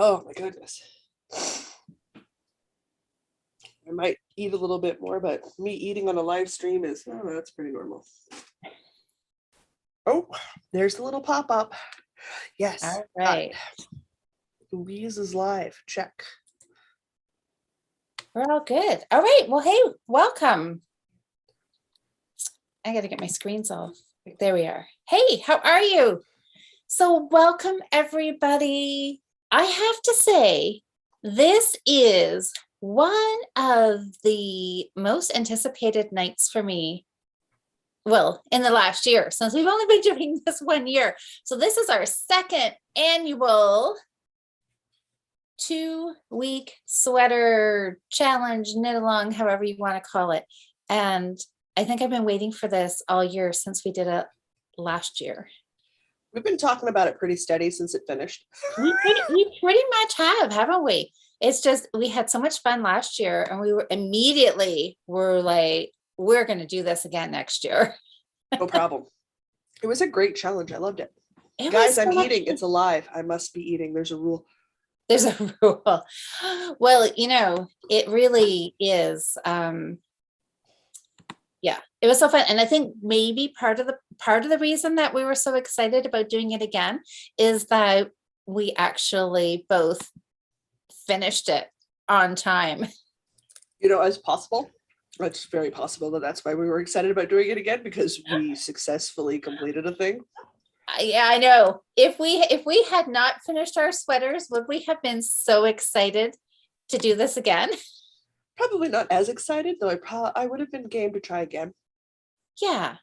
Oh my goodness. I might eat a little bit more, but me eating on a live stream is, oh, that's pretty normal. Oh, there's the little pop-up. Yes. All right. Louise is live. Check. We're all good. All right. Well, hey, welcome. I got to get my screens off. There we are. Hey, how are you? So welcome, everybody. I have to say, this is one of the most anticipated nights for me. Well, in the last year, since we've only been doing this 1 year. So this is our second annual 2-week sweater challenge, knit along, however you want to call it. And I think I've been waiting for this all year since we did it last year. We've been talking about it pretty steady since it finished. We pretty much have, haven't we? It's just, we had so much fun last year and we were like, we're going to do this again next year. No problem. It was a great challenge. I loved it. Guys, I'm eating. It's alive. I must be eating. There's a rule. There's a rule. Well, you know, it really is. Yeah, it was so fun. And I think maybe part of the reason that we were so excited about doing it again is that we actually both finished it on time. You know, as possible. It's very possible that's why we were excited about doing it again, because we successfully completed a thing. Yeah, I know. If we had not finished our sweaters, would we have been so excited to do this again? Probably not as excited, though. I would have been game to try again. Yeah.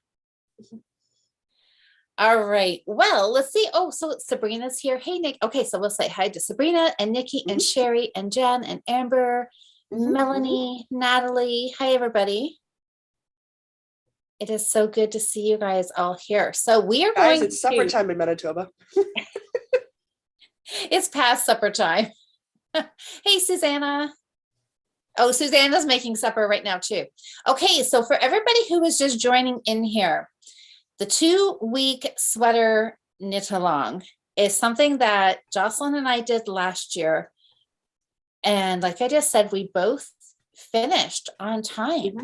All right. Well, let's see. Oh, so Sabrina's here. Hey, Nick. Okay, so we'll say hi to Sabrina and Nikki and Sherry and Jen and Amber, Melanie, Natalie. Hi, everybody. It is so good to see you guys all here. So we are guys, it's supper time in Manitoba. It's past supper time. Hey, Susanna. Oh, Susanna's making supper right now too. Okay, so for everybody who is just joining in here, the 2-week sweater knit along is something that Jocelyn and I did last year. And like I just said, we both finished on time.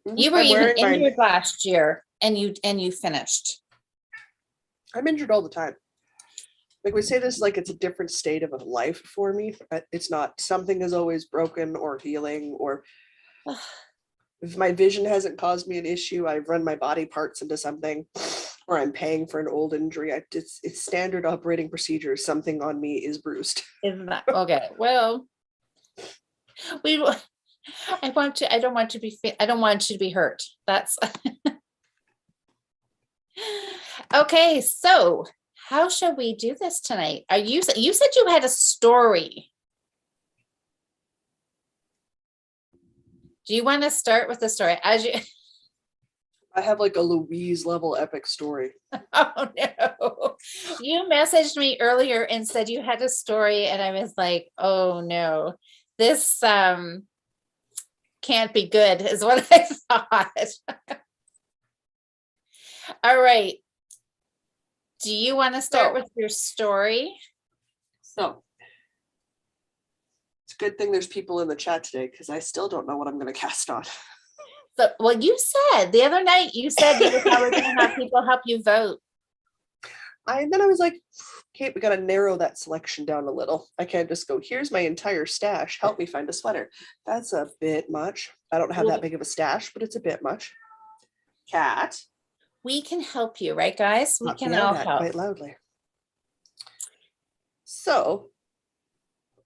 You were even injured last year and you finished. I'm injured all the time. Like we say this like it's a different state of life for me. It's not. Something is always broken or healing, or if my vision hasn't caused me an issue, I've run my body parts into something, or I'm paying for an old injury. It's standard operating procedure. Something on me is bruised. Isn't that okay? Well, I don't want you to be hurt. That's okay. So how shall we do this tonight? You said you had a story. Do you want to start with the story? I have like a Louise level epic story. Oh no. You messaged me earlier and said you had a story and I was like, oh no, this can't be good is what I thought. All right. Do you want to start with your story? So it's a good thing there's people in the chat today because I still don't know what I'm going to cast on. So, well, you said the other night, you said you were probably going to have people help you vote. And then I was like, okay, we got to narrow that selection down a little. I can't just go, here's my entire stash. Help me find a sweater. That's a bit much. I don't have that big of a stash, but it's a bit much. Cat. We can help you, right, guys? We can all help. Quite loudly. So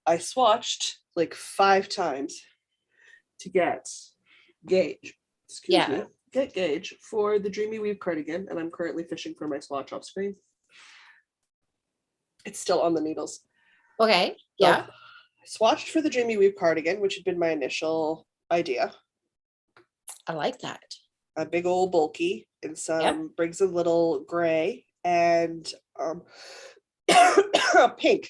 I swatched like 5 times to get gauge. Get gauge for the Dreamy Weave cardigan, and I'm currently fishing for my swatch off screen. It's still on the needles. Okay. Yeah. So I swatched for the Dreamy Weave cardigan, which had been my initial idea. I like that. A big old bulky in some Briggs and Little gray and pink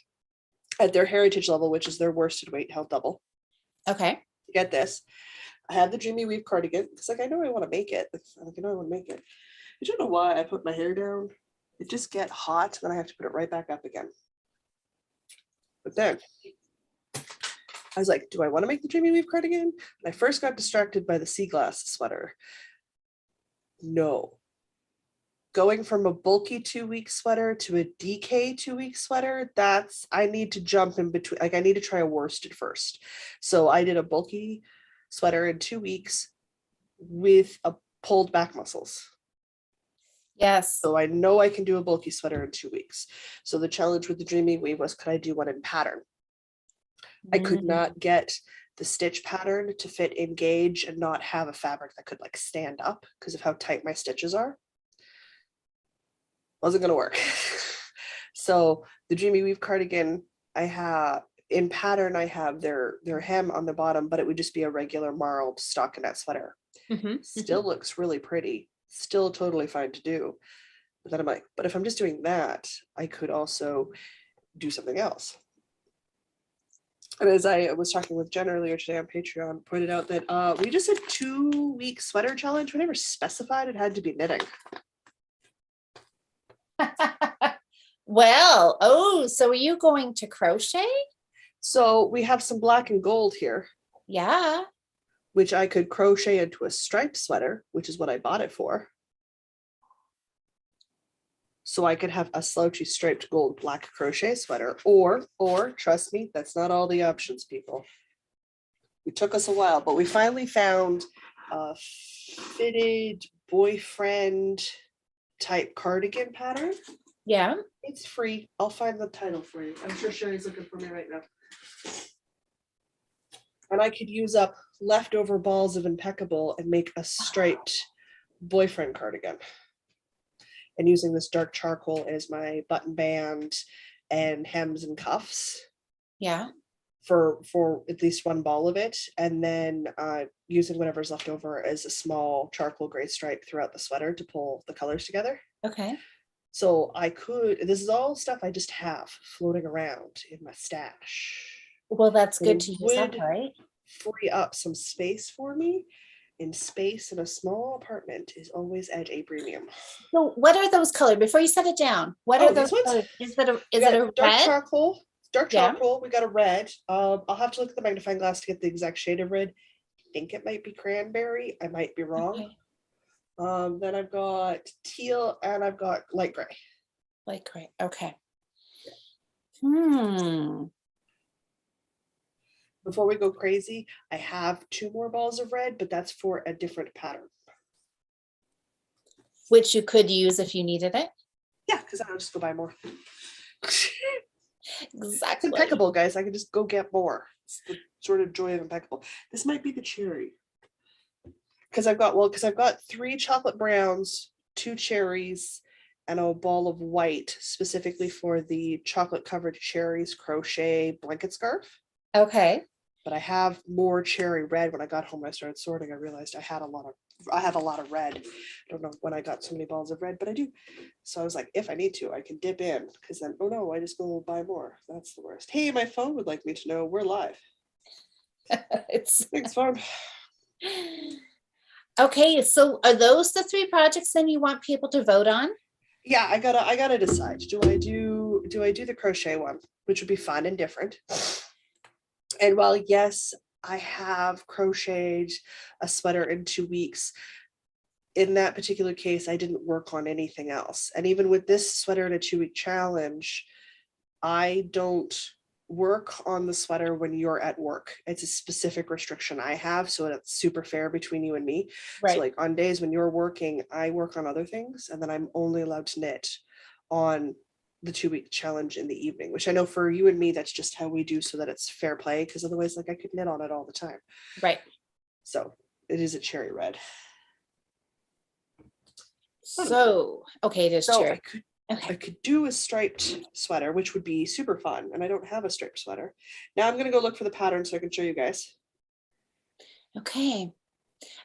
at their heritage level, which is their worsted weight held double. Okay. Get this. I had the Dreamy Weave cardigan because like I know I want to make it. I want to make it. I don't know why I put my hair down. It just get hot, then I have to put it right back up again. But then I was like, do I want to make the Dreamy Weave cardigan? And I first got distracted by the sea glass sweater. No. Going from a bulky 2-week sweater to a DK 2-week sweater, I need to jump in between. Like I need to try a worsted first. So I did a bulky sweater in 2 weeks with a pulled back muscles. Yes. So I know I can do a bulky sweater in 2 weeks. So the challenge with the Dreamy Weave was, could I do one in pattern? I could not get the stitch pattern to fit in gauge and not have a fabric that could like stand up because of how tight my stitches are. Wasn't gonna work. So the Dreamy Weave cardigan, I have in pattern, I have their hem on the bottom, but it would just be a regular marled stockinette sweater. Still looks really pretty, still totally fine to do. But then I'm like, but if I'm just doing that, I could also do something else. And as I was talking with Jen earlier today on Patreon, pointed out that we just had 2-week sweater challenge. We never specified it had to be knitting. Well, oh, so are you going to crochet? So we have some black and gold here, Yeah. which I could crochet into a striped sweater, which is what I bought it for. So I could have a slouchy striped gold black crochet sweater, or trust me, that's not all the options, people. It took us a while, but we finally found a fitted boyfriend type cardigan pattern. Yeah. It's free. I'll find the title for you. I'm sure Sherry's looking for me right now. And I could use up leftover balls of Impeccable and make a striped boyfriend cardigan. And using this dark charcoal as my button band and hems and cuffs. Yeah. For at least one ball of it, and then using whatever's left over as a small charcoal gray stripe throughout the sweater to pull the colors together. Okay. So this is all stuff I just have floating around in my stash. Well, that's But good it to use up, would right? free up some space for me, and space in a small apartment is always at a premium. So what are those colors? Before you set it down, what are those these ones? colors? Is it We a got dark red? charcoal, Yeah. we got a red. I'll have to look at the magnifying glass to get the exact shade of red. I think it might be cranberry. I might be wrong. Okay. Then I've got teal and I've got light gray. Light gray. Okay. Before we go crazy, I have 2 more balls of red, but that's for a different pattern. Which you could use if you needed it. Yeah, because I'll just go buy more. Exactly. It's Impeccable, guys. I can just go get more. It's the sort of joy of Impeccable. This might be the cherry. Because I've got 3 chocolate browns, 2 cherries, and a ball of white specifically for the chocolate covered cherries crochet blanket scarf. Okay. But I have more cherry red. When I got home, I started sorting. I realized I have a lot of red. I don't know when I got so many balls of red, but I do. So I was like, if I need to, I can dip in, because then, oh no, I just go buy more. That's the worst. Hey, my phone would like me to know we're live. Thanks, phone. Okay, so are those the 3 projects then you want people to vote on? Yeah, I gotta decide. Do I do the crochet one, which would be fun and different? And while yes, I have crocheted a sweater in 2 weeks, in that particular case, I didn't work on anything else. And even with this sweater in a 2-week challenge, I don't work on the sweater when you're at work. It's a specific restriction I have, so it's super fair between you and me. Right. So like on days when you're working, I work on other things, and then I'm only allowed to knit on the 2-week challenge in the evening, which I know for you and me, that's just how we do, so that it's fair play, because otherwise like I could knit on it all the time. Right. So it is a cherry red. So, okay, it is So cherry. I could do a striped sweater, which would be super fun, and I don't have a striped sweater. Now I'm gonna go look for the pattern so I can show you guys. Okay.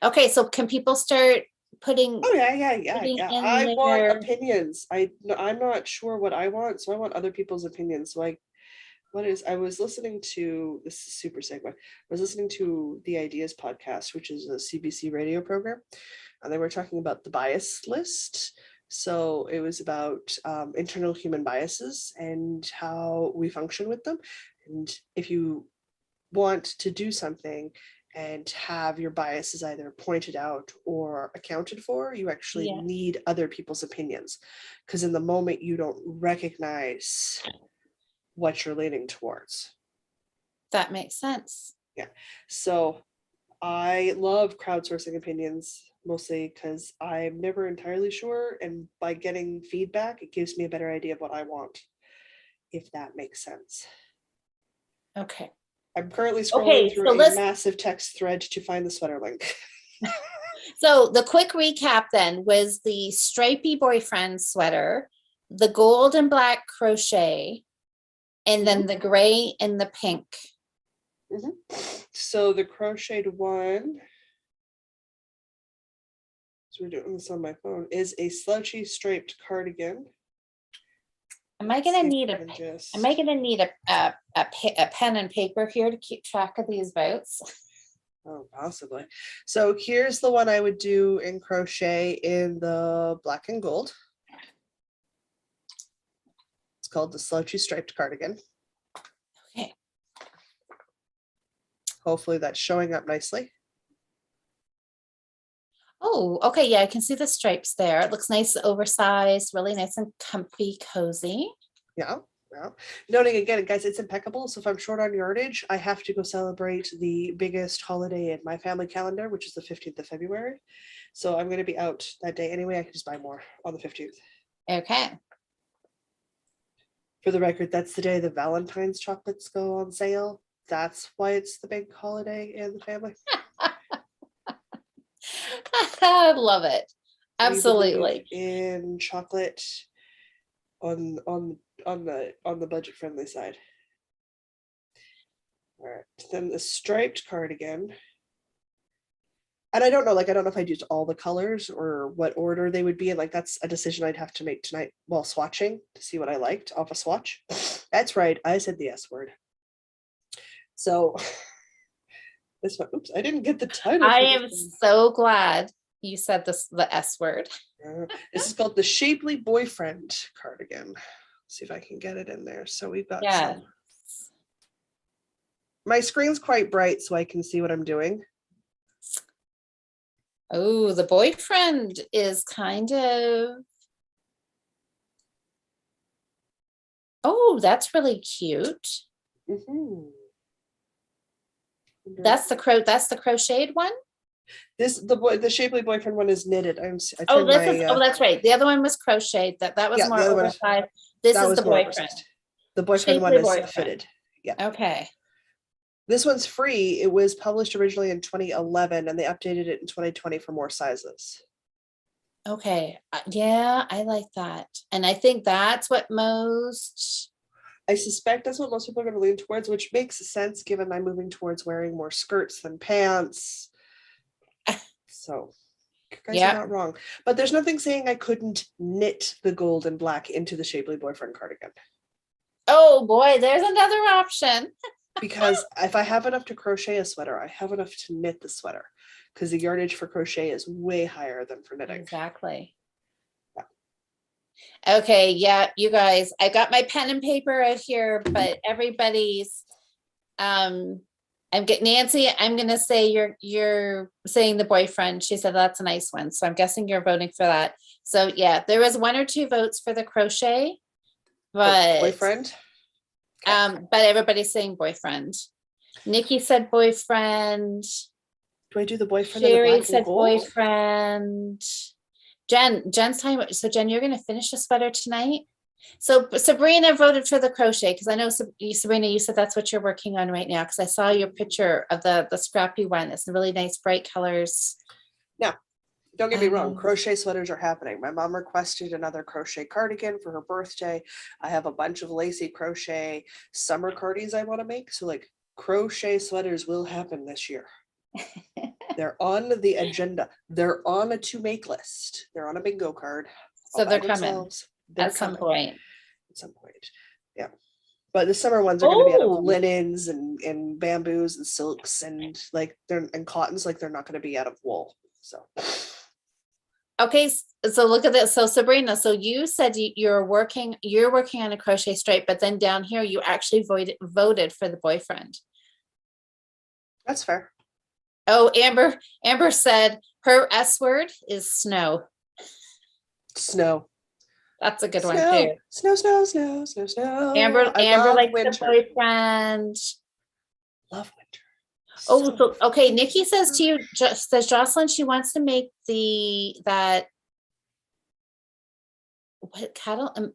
Okay, so can people start putting? Oh yeah. I want their... opinions. I'm not sure what I want, so I want other people's opinions. So I was listening to, this is super segue. I was listening to the Ideas podcast, which is a CBC radio program, and they were talking about the bias list So it was about internal human biases and how we function with them. And if you want to do something and have your biases either pointed out or accounted for, you actually Yeah, need other people's opinions. Because in the moment, you don't recognize what you're leaning towards. that makes sense. Yeah. So I love crowdsourcing opinions mostly because I'm never entirely sure. And by getting feedback, it gives me a better idea of what I want, if that makes sense. Okay. I'm currently scrolling Okay, through so a let's massive text thread to find the sweater link. so the quick recap then was the stripy boyfriend sweater, the gold and black crochet, and then the gray and the pink. Mhm. So the crocheted one, so we're doing this on my phone, is a slouchy striped cardigan. Am I Let's gonna see if need I a can just- am I gonna need a pen and paper here to keep track of these votes? Oh, possibly. So here's the one I would do in crochet in the black and gold. It's called the slouchy striped cardigan. Okay. Hopefully that's showing up nicely. Oh, okay, yeah, I can see the stripes there. It looks nice, oversized, really nice and comfy, cozy. Yeah. Yeah. Noting again, guys, it's impeccable. So if I'm short on yardage, I have to go celebrate the biggest holiday in my family calendar, which is the 15th of February. So I'm going to be out that day anyway. I can just buy more on the 15th. Okay. For the record, that's the day the Valentine's chocolates go on sale. That's why it's the big holiday in the family. I love it. We believe Absolutely. in chocolate on the budget friendly side. All right, then the striped cardigan. And I don't know, I don't know if I'd use all the colors or what order they would be in. Like, that's a decision I'd have to make tonight while swatching to see what I liked off a swatch. That's right, I said the S word. So this one, oops, I didn't get the title. I am so glad you said the S word. This is called the Shapely Boyfriend cardigan. See if I can get it in there. So we've got Yeah. my screen's quite bright so I can see what I'm doing. Oh, the boyfriend is kind of. Oh, that's really cute. Mhm. That's the crocheted one. The Shapely Boyfriend one is knitted. I Oh, turned my that's right. The other one was crocheted. That was yeah, more the other one oversized. This that is was the more boyfriend. oversized. The boyfriend one Shapely is boyfriend. fitted. Yeah. Okay. This one's free. It was published originally in 2011 and they updated it in 2020 for more sizes. Okay. Yeah, I like that. And I think that's what most. I suspect that's what most people are going to lean towards, which makes sense given I'm moving towards wearing more skirts than pants. So you guys are not wrong. But there's nothing saying I couldn't knit the gold and black into the Shapely Boyfriend cardigan. Oh boy, there's another option. Because if I have enough to crochet a sweater, I have enough to knit the sweater. Because the yardage for crochet is way higher than for knitting. Exactly. Okay, yeah, you guys, I got my pen and paper out here, but everybody's I'm getting Nancy, I'm gonna say you're saying the boyfriend. She said that's a nice one. So I'm guessing you're voting for that. So yeah, there was 1 or 2 votes for the crochet, but boyfriend. But everybody's saying boyfriend. Nikki said boyfriend. Do I do the boyfriend? Sherry said boyfriend. Jen's talking about, so Jen, you're gonna finish the sweater tonight. So Sabrina voted for the crochet because I know Sabrina, you said that's what you're working on right now because I saw your picture of the scrappy one. It's really nice bright colors. Now, don't get me wrong, crochet sweaters are happening. My mom requested another crochet cardigan for her birthday. I have a bunch of lacy crochet summer cardies I want to make. So crochet sweaters will happen this year. They're on the agenda. They're on a to make list. They're on a bingo card. So they're coming at some point. At some point. Yeah. But the summer ones are going to be out of linens and bamboos and silks and cottons. They're not going to be out of wool. So Okay, so look at this. So Sabrina, so you said you're working on a crochet stripe, but then down here you actually voted for the boyfriend. That's fair. Oh, Amber said her S word is snow. Snow. That's a good one Snow. too. Snow, snow, snow, snow, snow. Amber I love likes winter. the boyfriend. Love winter. Oh, so okay. Nikki says to you, says Jocelyn, she wants to make that what cattle?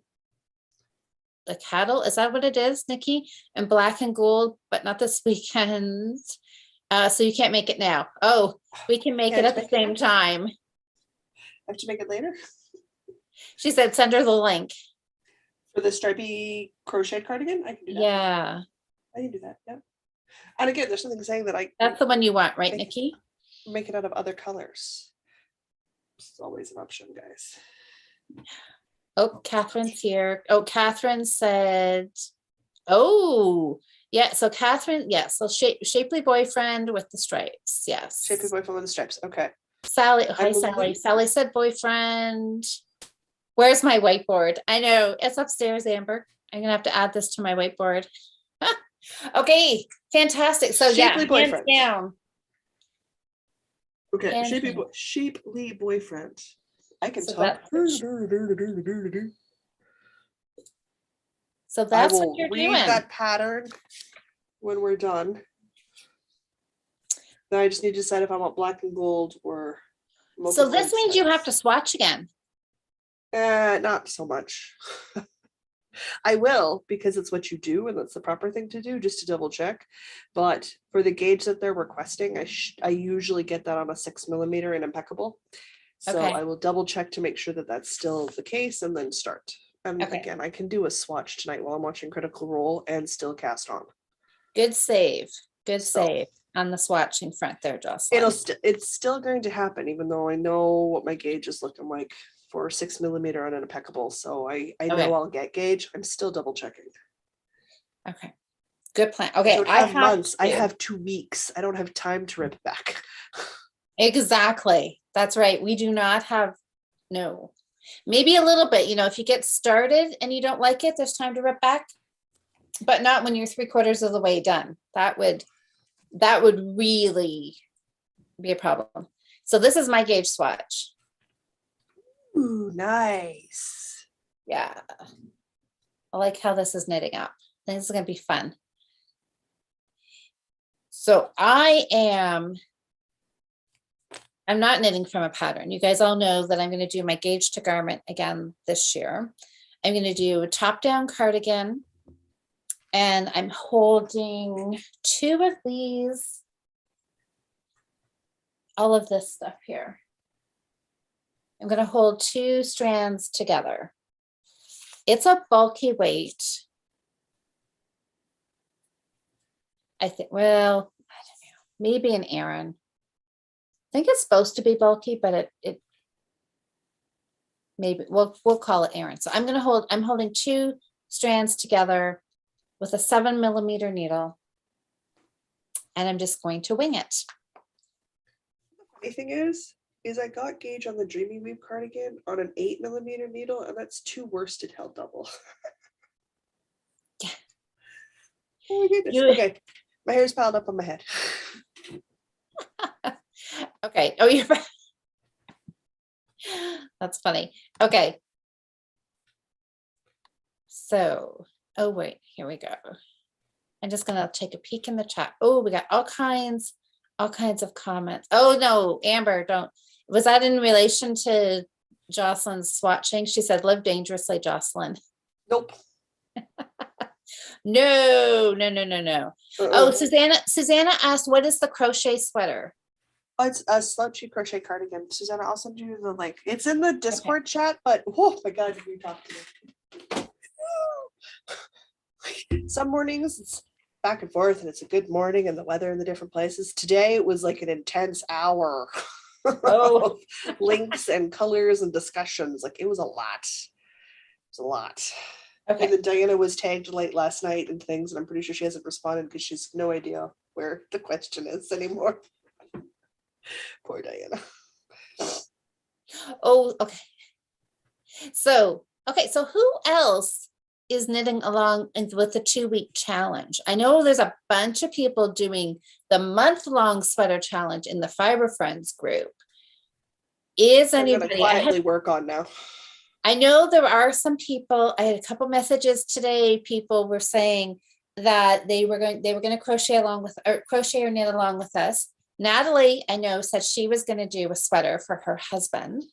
The cattle, is that what it is, Nikki? And black and gold, but not this weekend. So you can't make it now. Oh, we can make it at the same time. I have to make it later. She said, send her the link. For the stripy crochet cardigan, I can do that. Yeah. I can do that, yeah. And again, there's something saying that That's the one you want, right, Nikki? Make it out of other colors. It's always an option, guys. Oh, Catherine's here. Oh, Catherine said, oh, yeah. So Catherine, yes. So shapely boyfriend with the stripes. Yes. Shapely boyfriend with the stripes. Okay. Sally. Hi, Sally. Sally said boyfriend. Where's my whiteboard? I know it's upstairs, Amber. I'm going to have to add this to my whiteboard. Okay. Fantastic. So shapely boyfriend. Hands down. Okay. Shapely boyfriend. I can talk. So that's what you're doing. That pattern when we're done. Now I just need to decide if I want black and gold or. So this means you have to swatch again. Not so much. I will, because it's what you do and that's the proper thing to do, just to double check. But for the gauge that they're requesting, I usually get that on a 6mm and impeccable. So okay. I will double check to make sure that that's still the case and then start. And again, I can do a swatch tonight while I'm watching Critical Role and still cast on. Good save. Good save on the swatching front there, Jocelyn. It's still going to happen, even though I know what my gauge is looking like for 6mm on an impeccable. So I know I'll get gauge. I'm still double checking. Okay. Good plan. Okay. I have months. I have 2 weeks. I don't have time to rip back. Exactly. That's right. We do not have, maybe a little bit, if you get started and you don't like it, there's time to rip back, but not when you're 3/4 of the way done. That would really be a problem. So this is my gauge swatch. Ooh, nice. Yeah. I like how this is knitting up. This is going to be fun. So I'm not knitting from a pattern. You guys all know that I'm going to do my gauge to garment again this year. I'm going to do a top-down cardigan, and I'm holding 2 of these, all of this stuff here. I'm going to hold 2 strands together. It's a bulky weight. I think, well, I don't know, maybe an Aran. I think it's supposed to be bulky, but it maybe we'll call it Aran. So I'm holding 2 strands together with a 7mm needle, and I'm just going to wing it. The funny thing is I got gauge on the Dreamy Weave cardigan on an 8mm needle, and that's 2 worsted held double. Yeah. Oh my goodness. Okay, my hair's piled up on my head. Okay. Oh, you're right. That's funny. Okay. So, oh wait, here we go. I'm just gonna take a peek in the chat. Oh, we got all kinds of comments. Oh no, Amber, don't. Was that in relation to Jocelyn's swatching? She said, "Live dangerously, Jocelyn." Nope. No. Oh, Susanna asked, "What is the crochet sweater?" Oh, it's a slouchy crochet cardigan. Susanna, I'll send you the link. It's in the Discord chat, but oh my god, did you talk to me? Some mornings it's back and forth and it's a good morning and the weather in the different places. Today it was like an intense hour of links and colors and discussions. Like it was a lot. It was a lot. Okay. And then Diana was tagged late last night and things, and I'm pretty sure she hasn't responded because she's no idea where the question is anymore. Poor Diana. Oh, okay. So who else is knitting along with the 2-week challenge? I know there's a bunch of people doing the month-long sweater challenge in the Fiber Friends group. Is I'm gonna anybody? quietly work on now. I know there are some people. I had a couple messages today. People were saying that they were going to crochet or knit along with us. Natalie, I know, said she was going to do a sweater for her husband.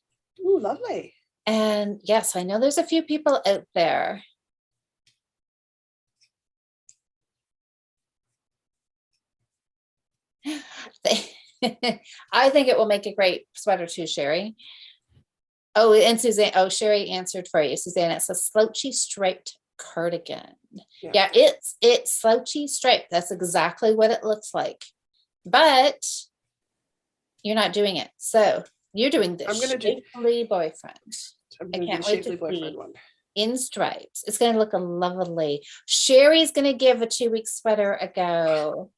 Ooh, lovely. And yes, I know there's a few people out there. I think it will make a great sweater too, Sherry. Oh, and Suzanne, Sherry answered for you, Suzanne. It's a slouchy striped cardigan. Yeah, it's slouchy striped. That's exactly what it looks like. But you're not doing it. So you're doing this. I'm gonna do Shapely Boyfriend. I'm I gonna can't do wait Shapely to Boyfriend see. one. In stripes. It's going to look lovely. Sherry's going to give a 2-week sweater a go.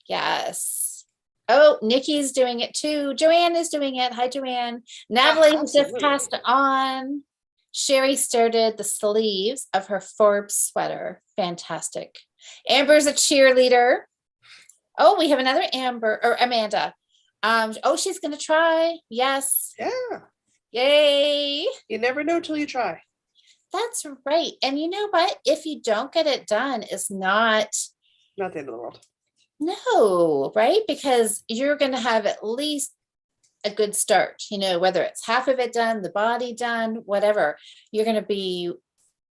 Yes. Oh, Nikki's doing it too. Joanne is doing it. Hi, Joanne. Natalie has just passed on. Sherry started the sleeves of her Forbes sweater. Fantastic. Amber's a cheerleader. Oh, we have another Amber or Amanda. Oh, she's going to try. Yes. Yeah. Yay. You never know till you try. That's right. And you know what? If you don't get it done, it's not the end of the world. No, right? Because you're going to have at least a good start, whether it's half of it done, the body done, whatever, you're going to be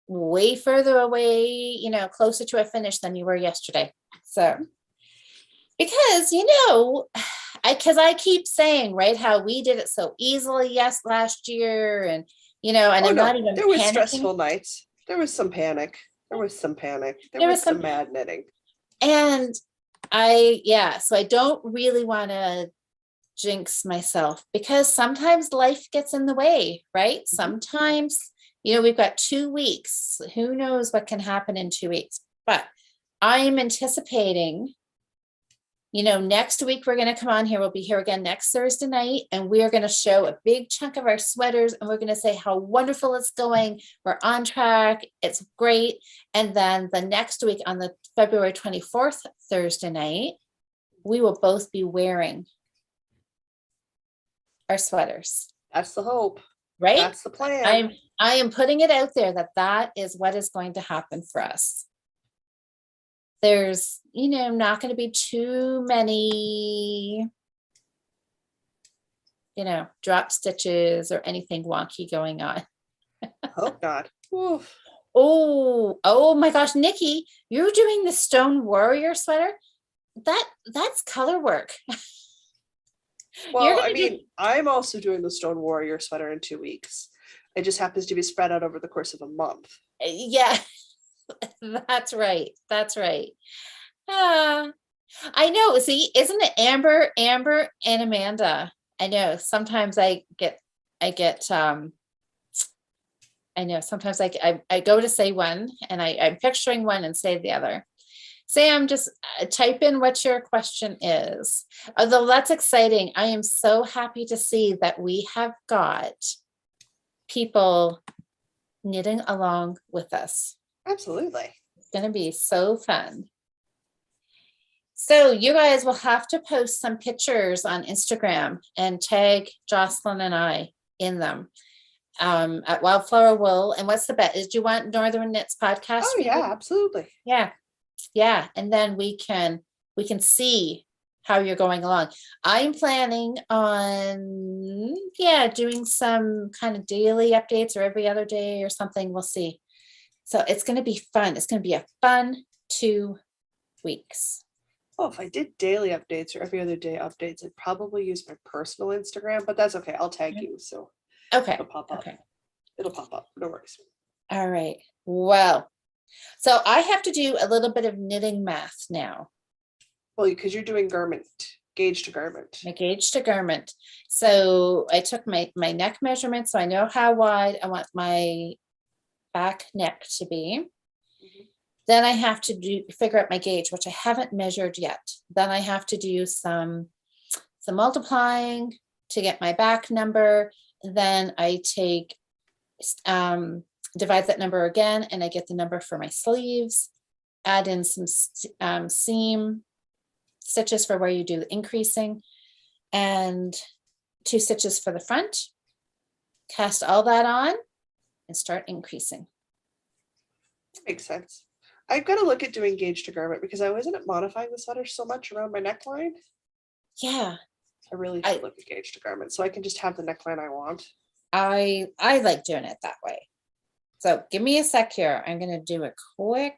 way further away, closer to a finish than you were yesterday. So, because, I keep saying, right, how we did it so easily, last year, and, and I'm not even there was panicking. Stressful nights. There was some panic. There was some mad knitting. And so I don't really want to jinx myself because sometimes life gets in the way, right? Mm-hmm. Sometimes, we've got 2 weeks. Who knows what can happen in 2 weeks? But I am anticipating, next week we're going to come on here. We'll be here again next Thursday night, and we are going to show a big chunk of our sweaters, and we're going to say how wonderful it's going. We're on track. It's great. And then the next week on the February 24th, Thursday night, we will both be wearing our sweaters. That's the hope. Right? That's the plan. I am putting it out there that is what is going to happen for us. There's, not going to be too many, drop stitches or anything wonky going on. Hope not. Oof. Oh my gosh, Nikki, you're doing the Stone Warrior sweater. That's color work. Well, I'm also doing the Stone Warrior sweater in 2 weeks. It just happens to be spread out over the course of a month. Yeah, that's right. I know. See, isn't it Amber, and Amanda? I know. Sometimes I get. I know. Sometimes I go to say one, and I'm picturing one and say the other. Sam, just type in what your question is. Although that's exciting. I am so happy to see that we have got people knitting along with us. Absolutely. It's going to be so fun. So you guys will have to post some pictures on Instagram and tag Jocelyn and I in them at Wildflower Wool. And what's the bet? Do you want Northern Knits podcast? Oh yeah, absolutely. Yeah. And then we can see how you're going along. I'm planning on, doing some kind of daily updates or every other day or something. We'll see. So it's going to be fun. It's going to be a fun 2 weeks. Oh, if I did daily updates or every other day updates, I'd probably use my personal Instagram, but that's okay. I'll tag you. So okay. It'll pop up. Okay. It'll pop up. No worries. All right. Well, so I have to do a little bit of knitting math now. Well, because you're doing gauge to garment. My gauge to garment. So I took my neck measurement, so I know how wide I want my back neck to be. Mm-hmm. Then I have to figure out my gauge, which I haven't measured yet. Then I have to do some multiplying to get my back number. Then I take, divide that number again, and I get the number for my sleeves. Add in some seam stitches for where you do the increasing, and 2 stitches for the front. Cast all that on and start increasing. Makes sense. I've got to look at doing gauge to garment because I wasn't modifying the sweater so much around my neckline. Yeah, I really should look at gauge to garment so I can just have the neckline I want. I like doing it that way. So give me a sec here. I'm going to do a quick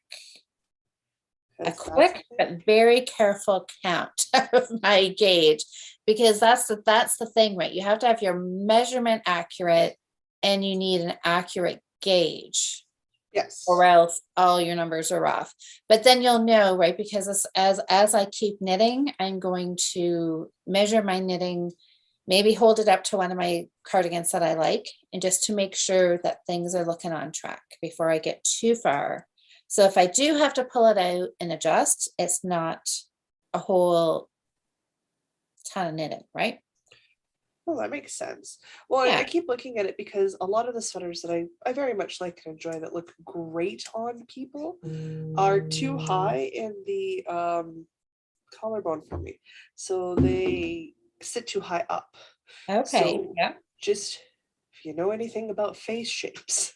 but very careful count of my gauge, because that's the thing, right? You have to have your measurement accurate, and you need an accurate gauge. Yes. Or else all your numbers are off. But then you'll know, right? Because as I keep knitting, I'm going to measure my knitting, maybe hold it up to one of my cardigans that I like, and just to make sure that things are looking on track before I get too far. So if I do have to pull it out and adjust, it's not a whole ton of knitting, right? Well, that makes sense. Well, Yeah. I keep looking at it because a lot of the sweaters that I very much like and enjoy that look great on people are too high in the collarbone for me. So they sit too high up. Okay. So Yeah. just if you know anything about face shapes,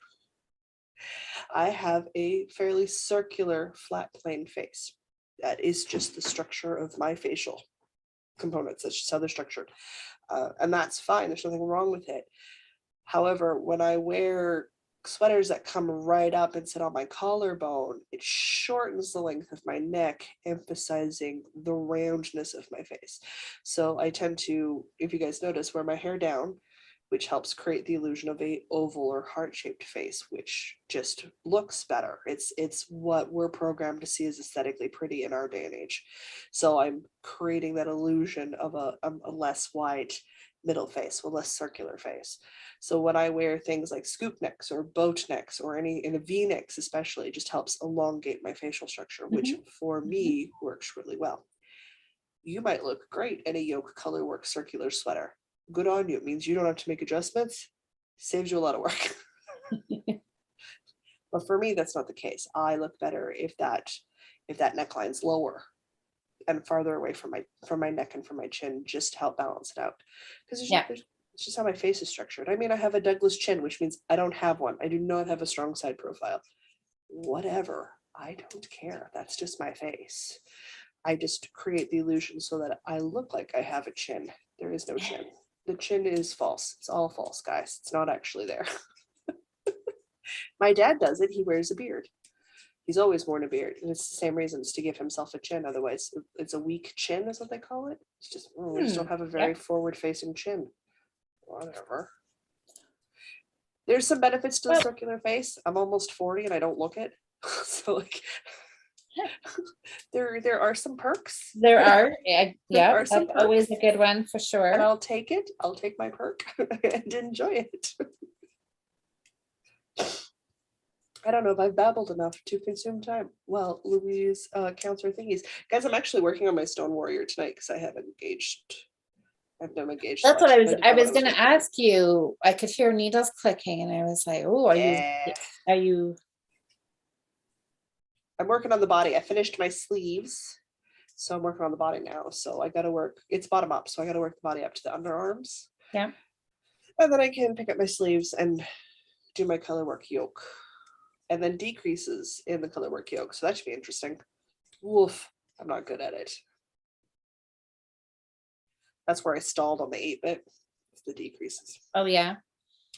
I have a fairly circular flat plane face. That is just the structure of my facial components. That's just how they're structured. And that's fine. There's nothing wrong with it. However, when I wear sweaters that come right up and sit on my collarbone, it shortens the length of my neck, emphasizing the roundness of my face. So I tend to, if you guys notice, wear my hair down, which helps create the illusion of a oval or heart-shaped face, which just looks better. It's what we're programmed to see as aesthetically pretty in our day and age. So I'm creating that illusion of a less wide middle face, a less circular face. So when I wear things like scoop necks or boat necks or any in a V-necks especially, it just helps elongate my facial structure, which for me works really well. You might look great in a yoke color work circular sweater. Good on you. It means you don't have to make adjustments. Saves you a lot of work. But for me, that's not the case. I look better if that neckline's lower and farther away from my neck and from my chin, just to help balance it out. Because it's just how my face is structured. I mean, I have a Douglas chin, which means I don't have one. I do not have a strong side profile. Whatever. I don't care. That's just my face. I just create the illusion so that I look like I have a chin. There is no chin. The chin is false. It's all false, guys. It's not actually there. My dad does it. He wears a beard. He's always worn a beard. And it's the same reason. It's to give himself a chin. Otherwise, it's a weak chin is what they call it. It's just, we just don't have a very forward-facing chin. Whatever. There's some benefits to the circular face. I'm almost 40 and I don't look it. So like there are some perks. There are. Yeah, are some that's always a good one for sure. And I'll take it. I'll take my perk and enjoy it. I don't know if I've babbled enough to consume time. Well, Louise counts her thingies. Guys, I'm actually working on my Stone Warrior tonight because I haven't engaged. I've never engaged. That's what I was going to ask you. I could hear needles clicking and I was like, oh, are you? I'm working on the body. I finished my sleeves. So I'm working on the body now. So I got to work, it's bottom up. So I got to work the body up to the underarms. Yeah. And then I can pick up my sleeves and do my color work yoke. And then decreases in the color work yoke. So that should be interesting. Woof. I'm not good at it. That's where I stalled on the 8-bit. The decreases. Oh, yeah.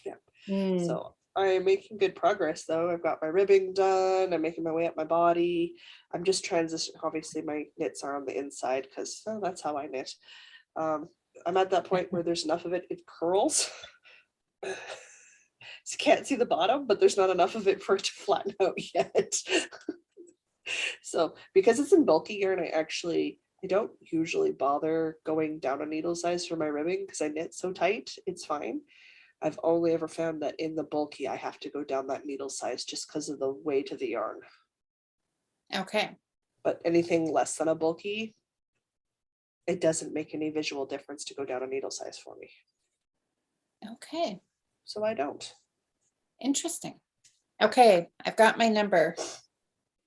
Yeah. So I'm making good progress though. I've got my ribbing done. I'm making my way up my body. I'm just transitioning. Obviously my knits are on the inside because that's how I knit. I'm at that point where there's enough of it, it curls. So you can't see the bottom, but there's not enough of it for it to flatten out yet. So because it's in bulky yarn, I don't usually bother going down a needle size for my ribbing because I knit so tight, it's fine. I've only ever found that in the bulky, I have to go down that needle size just because of the weight of the yarn. Okay. But anything less than a bulky, it doesn't make any visual difference to go down a needle size for me. Okay, So I don't. interesting. Okay, I've got my number.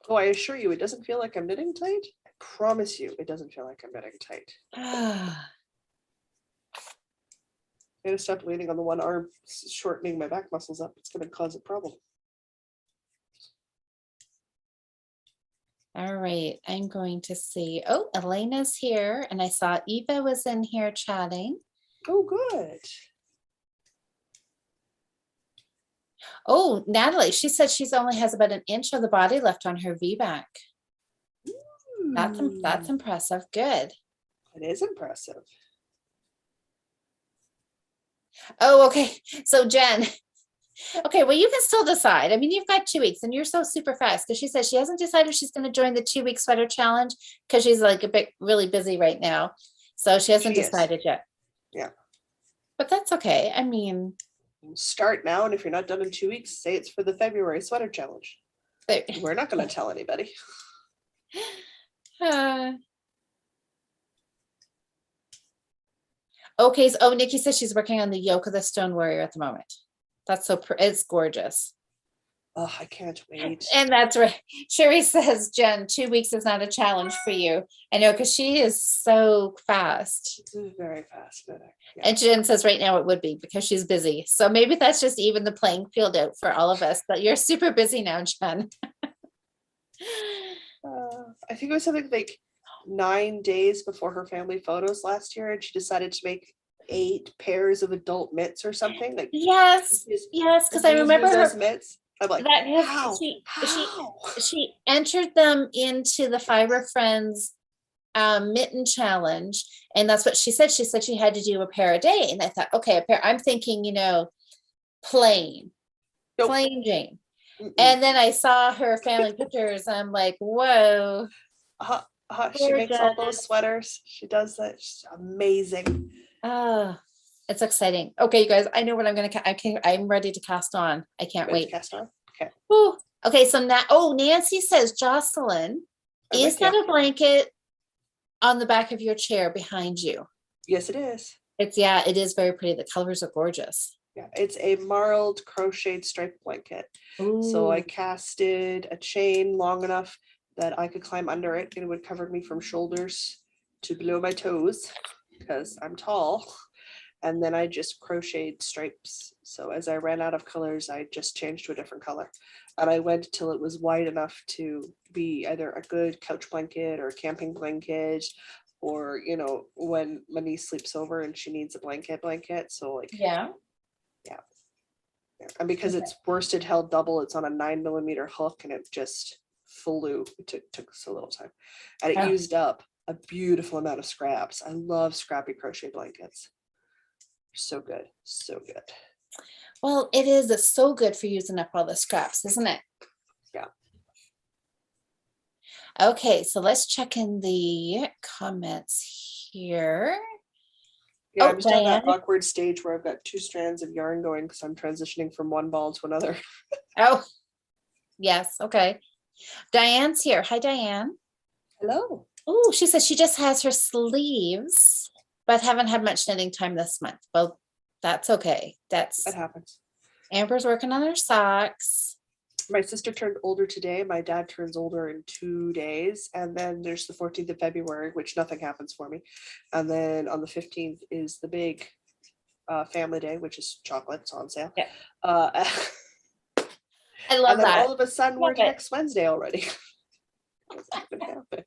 Oh, I assure you, it doesn't feel like I'm knitting tight. I promise you, it doesn't feel like I'm knitting tight. Ah, I gotta stop leaning on the one arm, shortening my back muscles up. It's gonna cause a problem. all right, I'm going to see. Oh, Elena's here, and I saw Eva was in here chatting. Oh, good. Oh, Natalie, she said she's only has about an inch of the body left on her V-back. That's impressive. Good. It is impressive. Oh, okay. So Jen, okay, well, you can still decide. I mean, you've got 2 weeks and you're so super fast because she says she hasn't decided she's going to join the 2-week sweater challenge because she's like a bit really busy right now. So she hasn't She is. decided yet. Yeah. But that's okay. I mean, Start now, and if you're not done in 2 weeks, say it's for the February sweater challenge. there- We're not going to tell anybody. okay. So, oh, Nikki says she's working on the yoke of the Stone Warrior at the moment. That's so, it's gorgeous. Oh, I can't wait. And that's right. Sherry says, Jen, 2 weeks is not a challenge for you. I know, because she is so fast. It's very fast knitting. Yeah. And Jen says right now it would be because she's busy. So maybe that's just even the playing field out for all of us, but you're super busy now, Jen. I think it was something like 9 days before her family photos last year, and she decided to make 8 pairs of adult mitts or something. Like Yes, yes, because I remember those her. mitts. I'm like, That has, how? she entered them into the Fiber Friends mitten challenge, and that's what she said. She said she had to do a pair a day, and I thought, okay, a pair. I'm thinking, plain Jane. And then I saw her family pictures. I'm like, whoa. She makes all those sweaters. She does that. She's amazing. Oh, it's exciting. Okay, you guys, I know what I'm gonna. I'm ready to cast on. I can't Ready to wait. cast on? Okay. Ooh. Okay, so now, Nancy says, Jocelyn, is that a blanket on the back of your chair behind you? Yes, it is. It is very pretty. The colors are gorgeous. Yeah, it's a marled crocheted striped blanket. So I casted a chain long enough that I could climb under it, and it would cover me from shoulders to below my toes because I'm tall. And then I just crocheted stripes. So as I ran out of colors, I just changed to a different color. And I went till it was wide enough to be either a good couch blanket or a camping blanket, or, when my niece sleeps over and she needs a blanket. So Yeah. And because it's worsted held double, it's on a 9mm hook, and it just flew. It took so little time. And it used up a beautiful amount of scraps. I love scrappy crochet blankets. So good. So good. Well, it is. It's so good for using up all the scraps, isn't it? Yeah. Okay, so let's check in the comments here. Yeah, I'm still in that awkward stage where I've got 2 strands of yarn going because I'm transitioning from one ball to another. Oh, yes. Okay. Diane's here. Hi, Diane. Hello. Oh, she says she just has her sleeves, but haven't had much knitting time this month. Well, that's okay. That happens. Amber's working on her socks. My sister turned older today. My dad turns older in 2 days. And then there's the 14th of February, which nothing happens for me. And then on the 15th is the big family day, which is chocolates on sale. Yeah. I love and then that. all of a sudden, we're next Wednesday already. How does that even happen?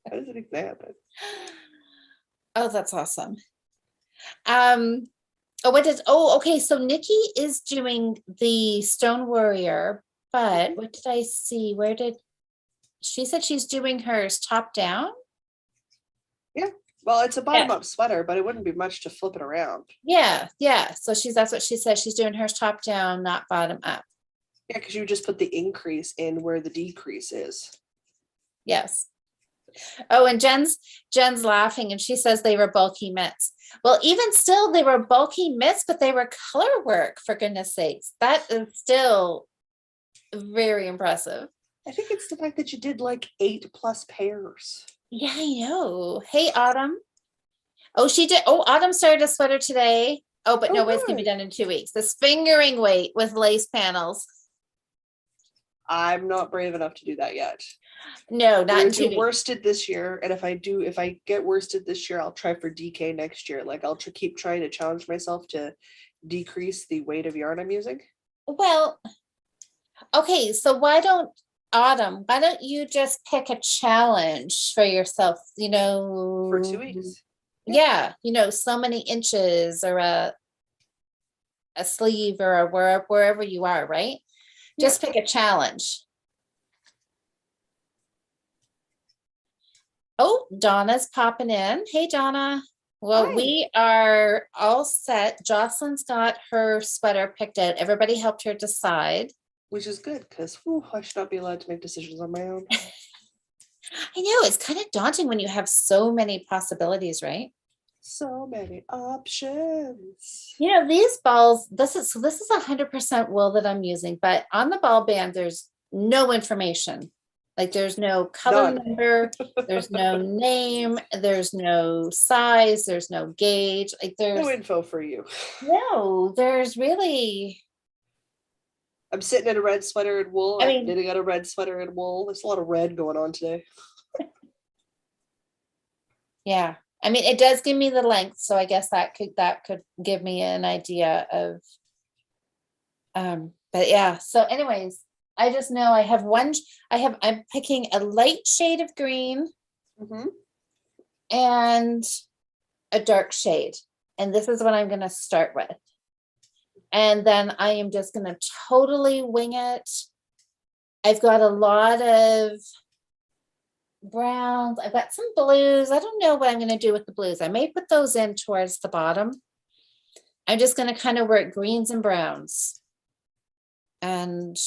How does it even happen? Oh, that's awesome. Okay. So Nikki is doing the Stone Warrior, but what did I see? She said she's doing hers top down? Yeah. Well, it's a bottom up sweater, but it wouldn't be much to flip it around. Yeah. Yeah. So that's what she said. She's doing hers top down, not bottom up. Yeah, because you just put the increase in where the decrease is. Yes. Oh, and Jen's laughing, and she says they were bulky mitts. Well, even still, they were bulky mitts, but they were color work, for goodness sakes. That is still very impressive. I think it's the fact that you did like 8+ pairs. Yeah, I know. Hey, Autumn. Oh, she did. Oh, Autumn started a sweater today. Oh, but Oh, no, it's gonna be good. done in 2 weeks. This fingering weight with lace panels. I'm not brave enough to do that yet. No, We're not in gonna two do weeks. worsted this year, and if I get worsted this year, I'll try for DK next year. Like I'll keep trying to challenge myself to decrease the weight of yarn I'm using Well, okay, so Autumn, why don't you just pick a challenge for yourself, for 2 weeks. yeah, so many inches or a sleeve or wherever you are, right? Yeah. Just pick a challenge. Oh, Donna's popping in. Hey, Donna. Well, Hi. we are all set. Jocelyn's got her sweater picked out. Everybody helped her decide. Which is good because I should not be allowed to make decisions on my own. I know it's kind of daunting when you have so many possibilities, right? So many options. These balls, this is 100% wool that I'm using, but on the ball band, there's no information. Like there's no color None. number, there's no name, there's no size, there's no gauge. Like No info for you. there's really, I'm sitting in a red sweater and wool. I I'm mean, knitting out a red sweater and wool. There's a lot of red going on today. yeah. I mean, it does give me the length, so I guess that could give me an idea of, but yeah. So anyways, I just know I'm picking a light shade of green Mm-hmm. and a dark shade. And this is what I'm going to start with. And then I am just going to totally wing it. I've got a lot of browns. I've got some blues. I don't know what I'm going to do with the blues. I may put those in towards the bottom. I'm just going to kind of work greens and browns. And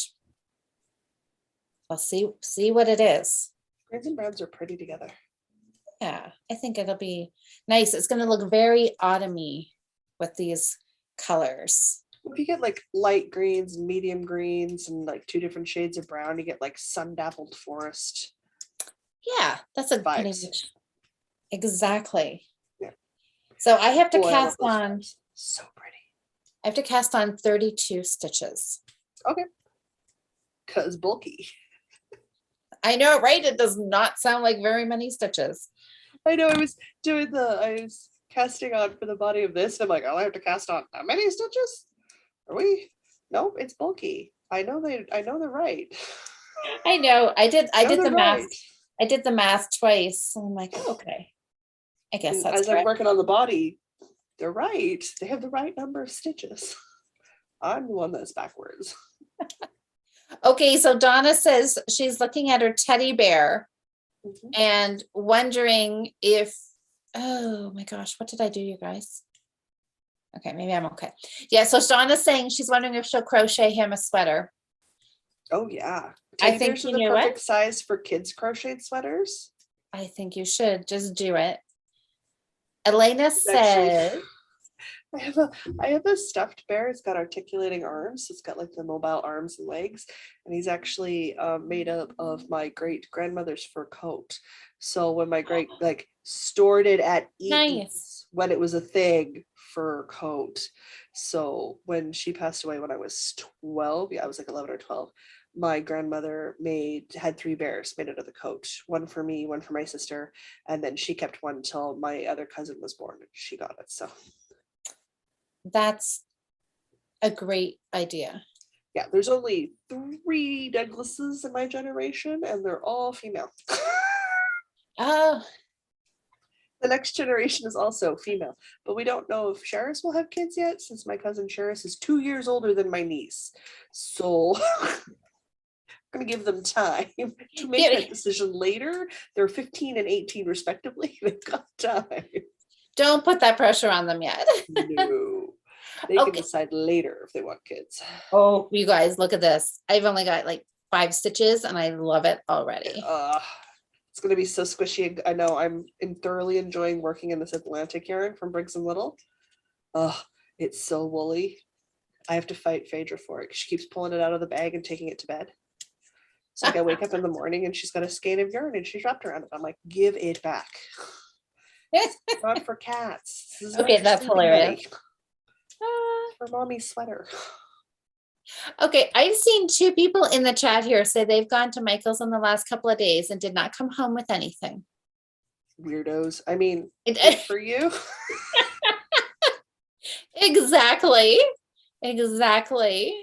I'll see what it is. Greens and browns are pretty together. Yeah, I think it'll be nice. It's going to look very autumny with these colors. If you get like light greens and medium greens and like 2 different shades of brown, you get like sun-dappled forest. Yeah, that's a pretty vibes. much exactly. Yeah. So I have to Boy, I love cast those on. vibes. So pretty. I have to cast on 32 stitches. Okay. Cause bulky. I know, right? It does not sound like very many stitches. I know I was casting on for the body of this. I'm like, oh, I have to cast on how many stitches? Are we? Nope, it's bulky. I know they're right. I know. I did the math. Right. I did the math twice. I'm like, okay. I guess that's as correct. I'm working on the body, they're right. They have the right number of stitches. I'm the one that's backwards. Okay, so Donna says she's looking at her teddy bear and wondering if, oh my gosh, what did I do, you guys? Okay, maybe I'm okay. Yeah, so Donna's saying she's wondering if she'll crochet him a sweater. Oh yeah. I think you the knew perfect it. size for kids crocheted sweaters. I think you should just do it. Elena said, I have a stuffed bear. It's got articulating arms. It's got like the mobile arms and legs, and he's actually made up of my great grandmother's fur coat. So when my great stored it at Eaton's when it was a thing, fur coat. So when she passed away when I was 12, I was like 11 or 12. My grandmother had 3 bears made out of the coat, one for me, one for my sister, and then she kept one until my other cousin was born and she got it. So that's a great idea. Yeah, there's only 3 Douglases in my generation and they're all female. Oh. The next generation is also female, but we don't know if Sheris will have kids yet since my cousin Sheris is 2 years older than my niece. So I'm going to give them time to make that decision later. They're 15 and 18 respectively. They've got time. Don't put that pressure on them yet. No. They can decide later if they want kids. Oh, you guys, look at this. I've only got like 5 stitches and I love it already. It's going to be so squishy. I know I'm thoroughly enjoying working in this Atlantic yarn from Briggs & Little. It's so woolly. I have to fight Phaedra for it. She keeps pulling it out of the bag and taking it to bed. It's like I wake up in the morning and she's got a skein of yarn and she's wrapped around it. I'm like, give it back. Not for cats. This is Okay, not your that's sleeping hilarious. buddy. Ah. For mommy's sweater. Okay, I've seen two people in the chat here say they've gone to Michael's in the last couple of days and did not come home with anything. Weirdos. I mean, It- good for you. exactly. Exactly.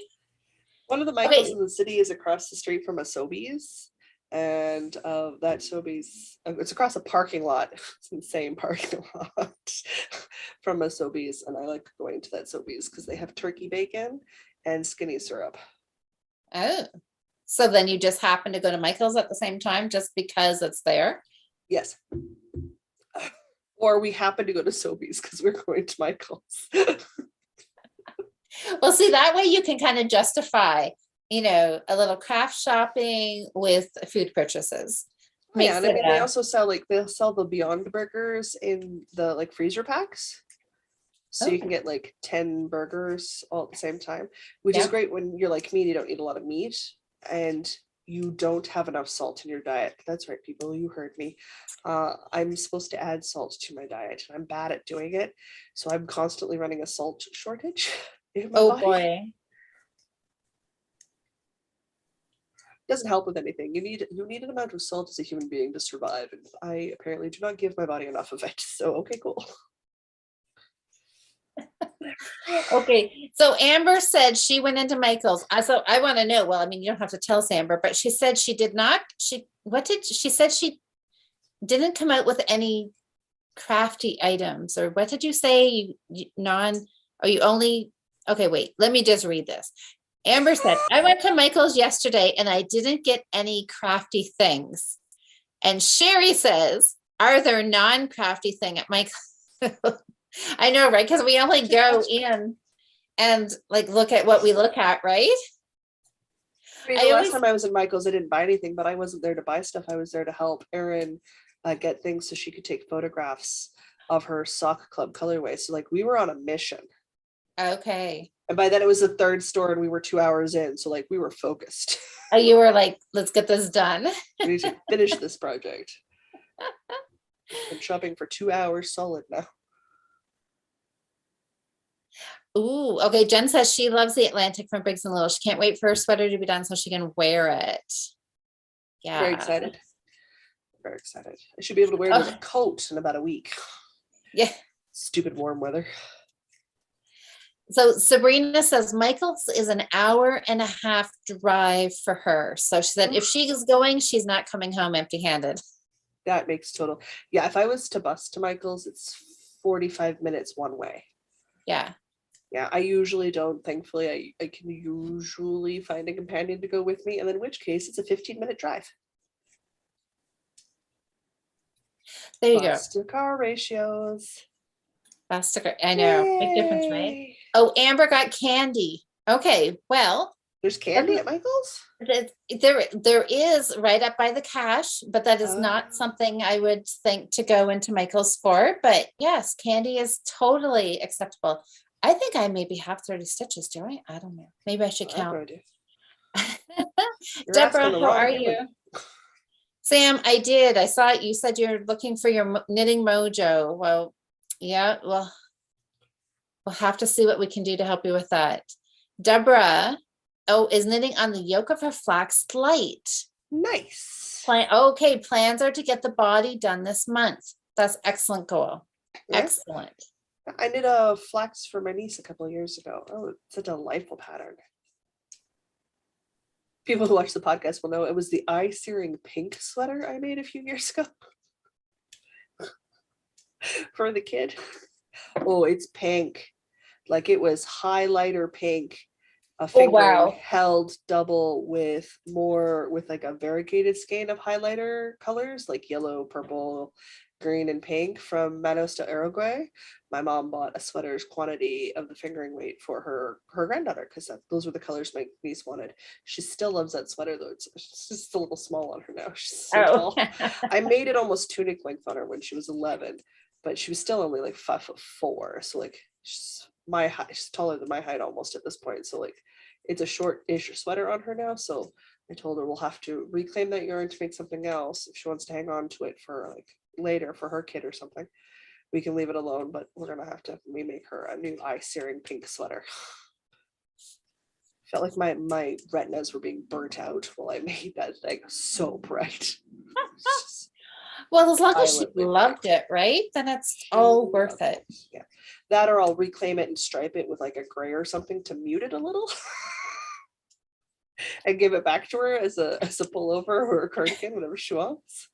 One of the Michaels Okay. in the city is across the street from a Sobeys. And that Sobeys, it's across a parking lot. It's the same parking lot from a Sobeys. And I like going to that Sobeys because they have turkey bacon and skinny syrup. Oh, so then you just happen to go to Michael's at the same time just because it's there? Yes. Or we happen to go to Sobeys because we're going to Michael's. Well, see, that way you can kind of justify, a little craft shopping with food purchases. Yeah, and I Makes mean it, they also sell they'll sell the Beyond Burgers in the like freezer packs. So you can oh, get like 10 burgers all at the same time, which is yeah. great when you're like me and you don't eat a lot of meat and you don't have enough salt in your diet. That's right, people, you heard me. I'm supposed to add salt to my diet and I'm bad at doing it. So I'm constantly running a salt shortage in my Oh body. boy. Doesn't help with anything. You need an amount of salt as a human being to survive. And I apparently do not give my body enough of it. So okay, cool. Okay, so Amber said she went into Michael's. So I want to know. Well, I mean, you don't have to tell us, Amber, but she said she did not. She said she didn't come out with any crafty items, or what did you say? Are you only? Okay, wait. Let me just read this. Amber said, I went to Michael's yesterday and I didn't get any crafty things. And Sherry says, are there non-crafty thing at Michael's? I know, right? Because we only go in and like look at what we look at, right? I mean, I the last always, time I was in Michael's, I didn't buy anything, but I wasn't there to buy stuff. I was there to help Erin get things so she could take photographs of her sock club colorway. So like we were on a mission. okay. And by then it was the third store and we were 2 hours in. So like we were focused. Oh, you were like, let's get this done. We need to finish this project. Been shopping for 2 hours solid now. Ooh, okay. Jen says she loves the Atlantic from Briggs and Little. She can't wait for her sweater to be done so she can wear it. Yeah. Very excited. Very excited. I should be able to wear it as a coat in about a week. Yeah. Stupid warm weather. So Sabrina says Michael's is an hour and a half drive for her. So she said if she is going, she's not coming home empty-handed. That makes total. Yeah, if I was to bus to Michael's, it's 45 minutes one way. Yeah. Yeah, I usually don't. Thankfully, I can usually find a companion to go with me, and in which case it's a 15-minute drive. There you Bus to car ratios. go. I know. Big difference, right? Yay. Oh, Amber got candy. Okay, well, There's candy at Michael's? there is right up by the cash, but that is not something I would think to go into Michael's for. But yes, candy is totally acceptable. I think I maybe have 30 stitches, do I? I don't know. Maybe I should count. Deborah, how are you? Sam, I did. I saw it. You said you're looking for your knitting mojo. Well, yeah, well, we'll have to see what we can do to help you with that. Deborah, is knitting on the yoke of her flax light. Nice. Okay, plans are to get the body done this month. That's excellent goal. Yeah. Excellent. I knit a flax for my niece a couple of years ago. Oh, it's a delightful pattern. People who watch the podcast will know it was the eye-searing pink sweater I made a few years ago for the kid. Oh, it's pink. Like it was highlighter pink, a fingering held double with like a variegated skein of highlighter colors like yellow, purple, green, and pink from Manos de Uruguay. My mom bought a sweater's quantity of the fingering weight for her granddaughter because those were the colors my niece wanted. She still loves that sweater though. It's just a little small on her now. She's so tall. I made it almost tunic length on her when she was 11, but she was still only like 5'4". So like she's taller than my height almost at this point. So like it's a short-ish sweater on her now. So I told her we'll have to reclaim that yarn to make something else if she wants to hang on to it for like later for her kid or something, we can leave it alone, but we're gonna have to remake her a new eye-searing pink sweater. Felt like my retinas were being burnt out while I made that thing so bright. Well, as long as she Violently loved it, right? Then it's all worth it. Yeah. That or I'll reclaim it and stripe it with like a gray or something to mute it a little. And give it back to her as a pullover or a cardigan, whatever she wants.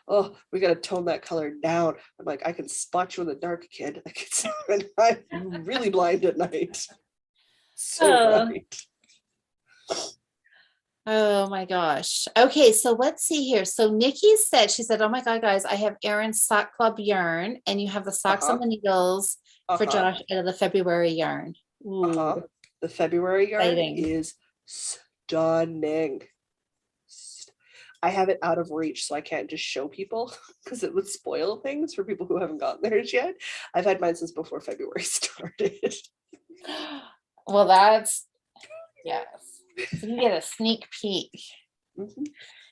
Oh, we gotta tone that color down. I'm like, I can spot you in the dark, kid. I can see when I'm really blind at night. So bright. Oh my gosh. Okay, so let's see here. So Nikki said, she said, oh my God, guys, I have Erin's Sock Club yarn, and you have the socks on the needles for Josh out of the February yarn. Ooh, the February yarn exciting. is stunning. I have it out of reach, so I can't just show people because it would spoil things for people who haven't gotten theirs yet. I've had mine since before February started. Well, that's, yes. So you get a sneak peek.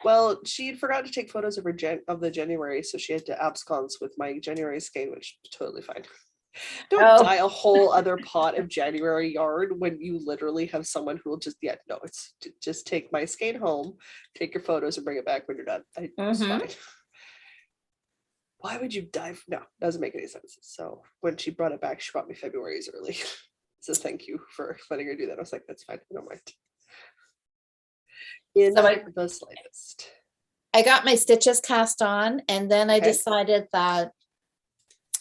Well, she forgot to take photos of her of the January, so she had to absconce with my January skein, which is totally fine. Don't dye a whole other pot of January yarn when you literally have someone who will just, no, it's just take my skein home, take your photos and bring it back when you're done. It's fine. Why would you dye? No, doesn't make any sense. So when she brought it back, she brought me February's early. So thank you for letting her do that. I was like, that's fine. I don't mind. In the slightest. I got my stitches cast on, and then I decided that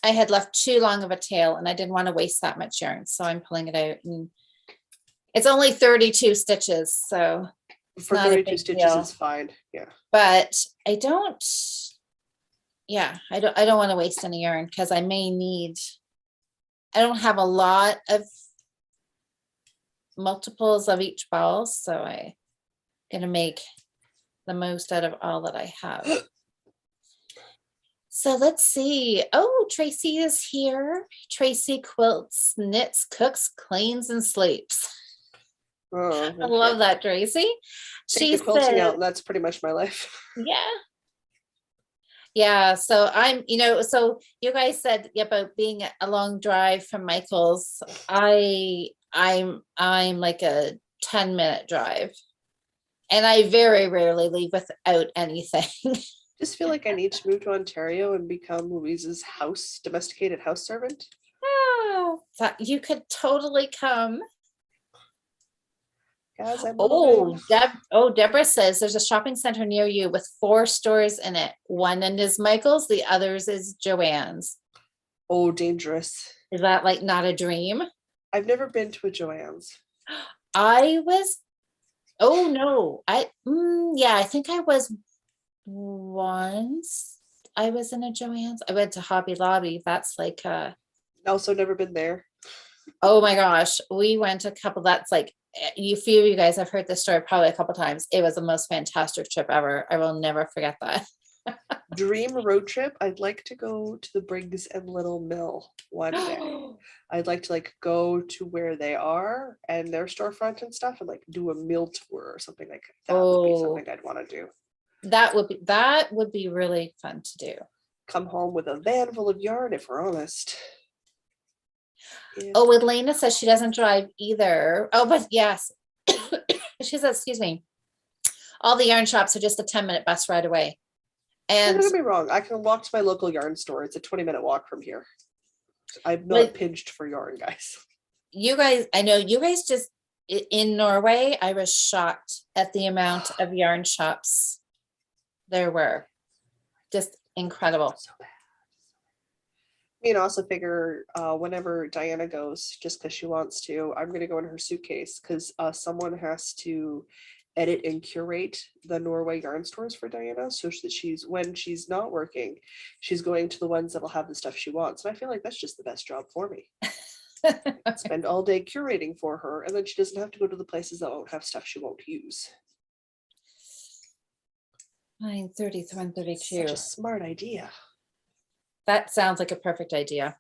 I had left too long of a tail and I didn't want to waste that much yarn. So I'm pulling it out, and it's only 32 stitches. So for 32 stitches, it's fine. Yeah. But I don't want to waste any yarn because I don't have a lot of multiples of each ball. So I'm going to make the most out of all that I have. So let's see. Oh, Tracy is here. Tracy quilts, knits, cooks, cleans, and sleeps. I love that, Tracy. She's quilting out, and that's pretty much my life. Yeah. So I'm, so you guys said about being a long drive from Michael's. I'm like a 10-minute drive, and I very rarely leave without anything. Just feel like I need to move to Ontario and become Louise's domesticated house servant. Oh, you could totally come. Guys, Deborah says there's a shopping center near you with 4 stores in it. One is Michael's, the others is Joann's. Oh, dangerous. Is that like not a dream? I've never been to a Joann's. I think I was once. I was in a Joann's. I went to Hobby Lobby. That's like also never been there. Oh my gosh, we went a couple. That's like few of you guys have heard this story probably a couple times. It was the most fantastic trip ever. I will never forget that. Dream road trip. I'd like to go to the Briggs and Little Mill one day. I'd like to go to where they are and their storefront and stuff, and do a mill tour or something like that. Would be something I'd want to do. That would be really fun to do. Come home with a van full of yarn, if we're honest. Yeah. Oh, Elena says she doesn't drive either. Oh, but yes. She says, excuse me. All the yarn shops are just a 10-minute bus ride away. And don't get me wrong, I can walk to my local yarn store. It's a 20-minute walk from here. I'm not pinched for yarn, guys. You guys, I know you guys just in Norway, I was shocked at the amount of yarn shops there were. Just incredible. So bad. Also figure whenever Diana goes, just because she wants to, I'm going to go in her suitcase because someone has to edit and curate the Norway yarn stores for Diana so that when she's not working, she's going to the ones that'll have the stuff she wants. And I feel like that's just the best job for me. Spend all day curating for her, and then she doesn't have to go to the places that won't have stuff she won't use. 9:33 and 32. Such a smart idea. That sounds like a perfect idea.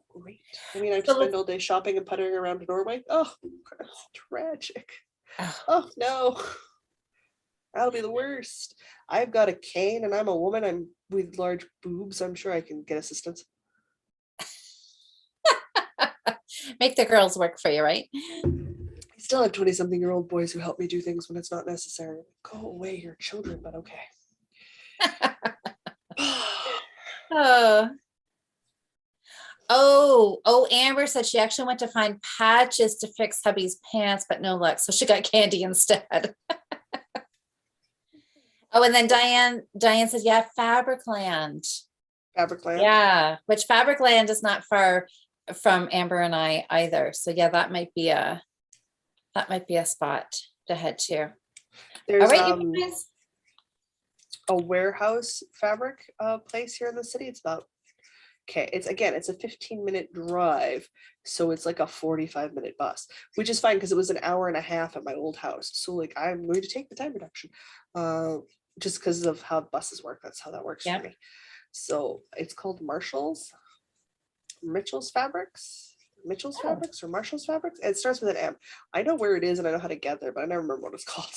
Great. I mean, I spend all day shopping and puttering around in Norway. Oh, tragic. Oh no. That'll be the worst. I've got a cane and I'm a woman. I'm with large boobs, I'm sure I can get assistance. Make the girls work for you, right? I still have 20-something-year-old boys who help me do things when it's not necessary. Go away, you're children, but okay. Oh. Oh, Amber said she actually went to find patches to fix hubby's pants, but no luck. So she got candy instead. Oh, and then Diane says, yeah, Fabricland. Fabricland. Yeah, which Fabricland is not far from Amber and I either. So yeah, that might be a spot to head to. All There's right, you guys. a warehouse fabric place here in the city. It's about it's a 15-minute drive, so it's like a 45-minute bus, which is fine because it was an hour and a half at my old house. So like I'm going to take the time reduction, just because of how buses work. That's how that works for me. So it's called Mitchell's Fabrics or Marshall's Fabrics. It starts with an M. I know where it is and I know how to get there, but I never remember what it's called.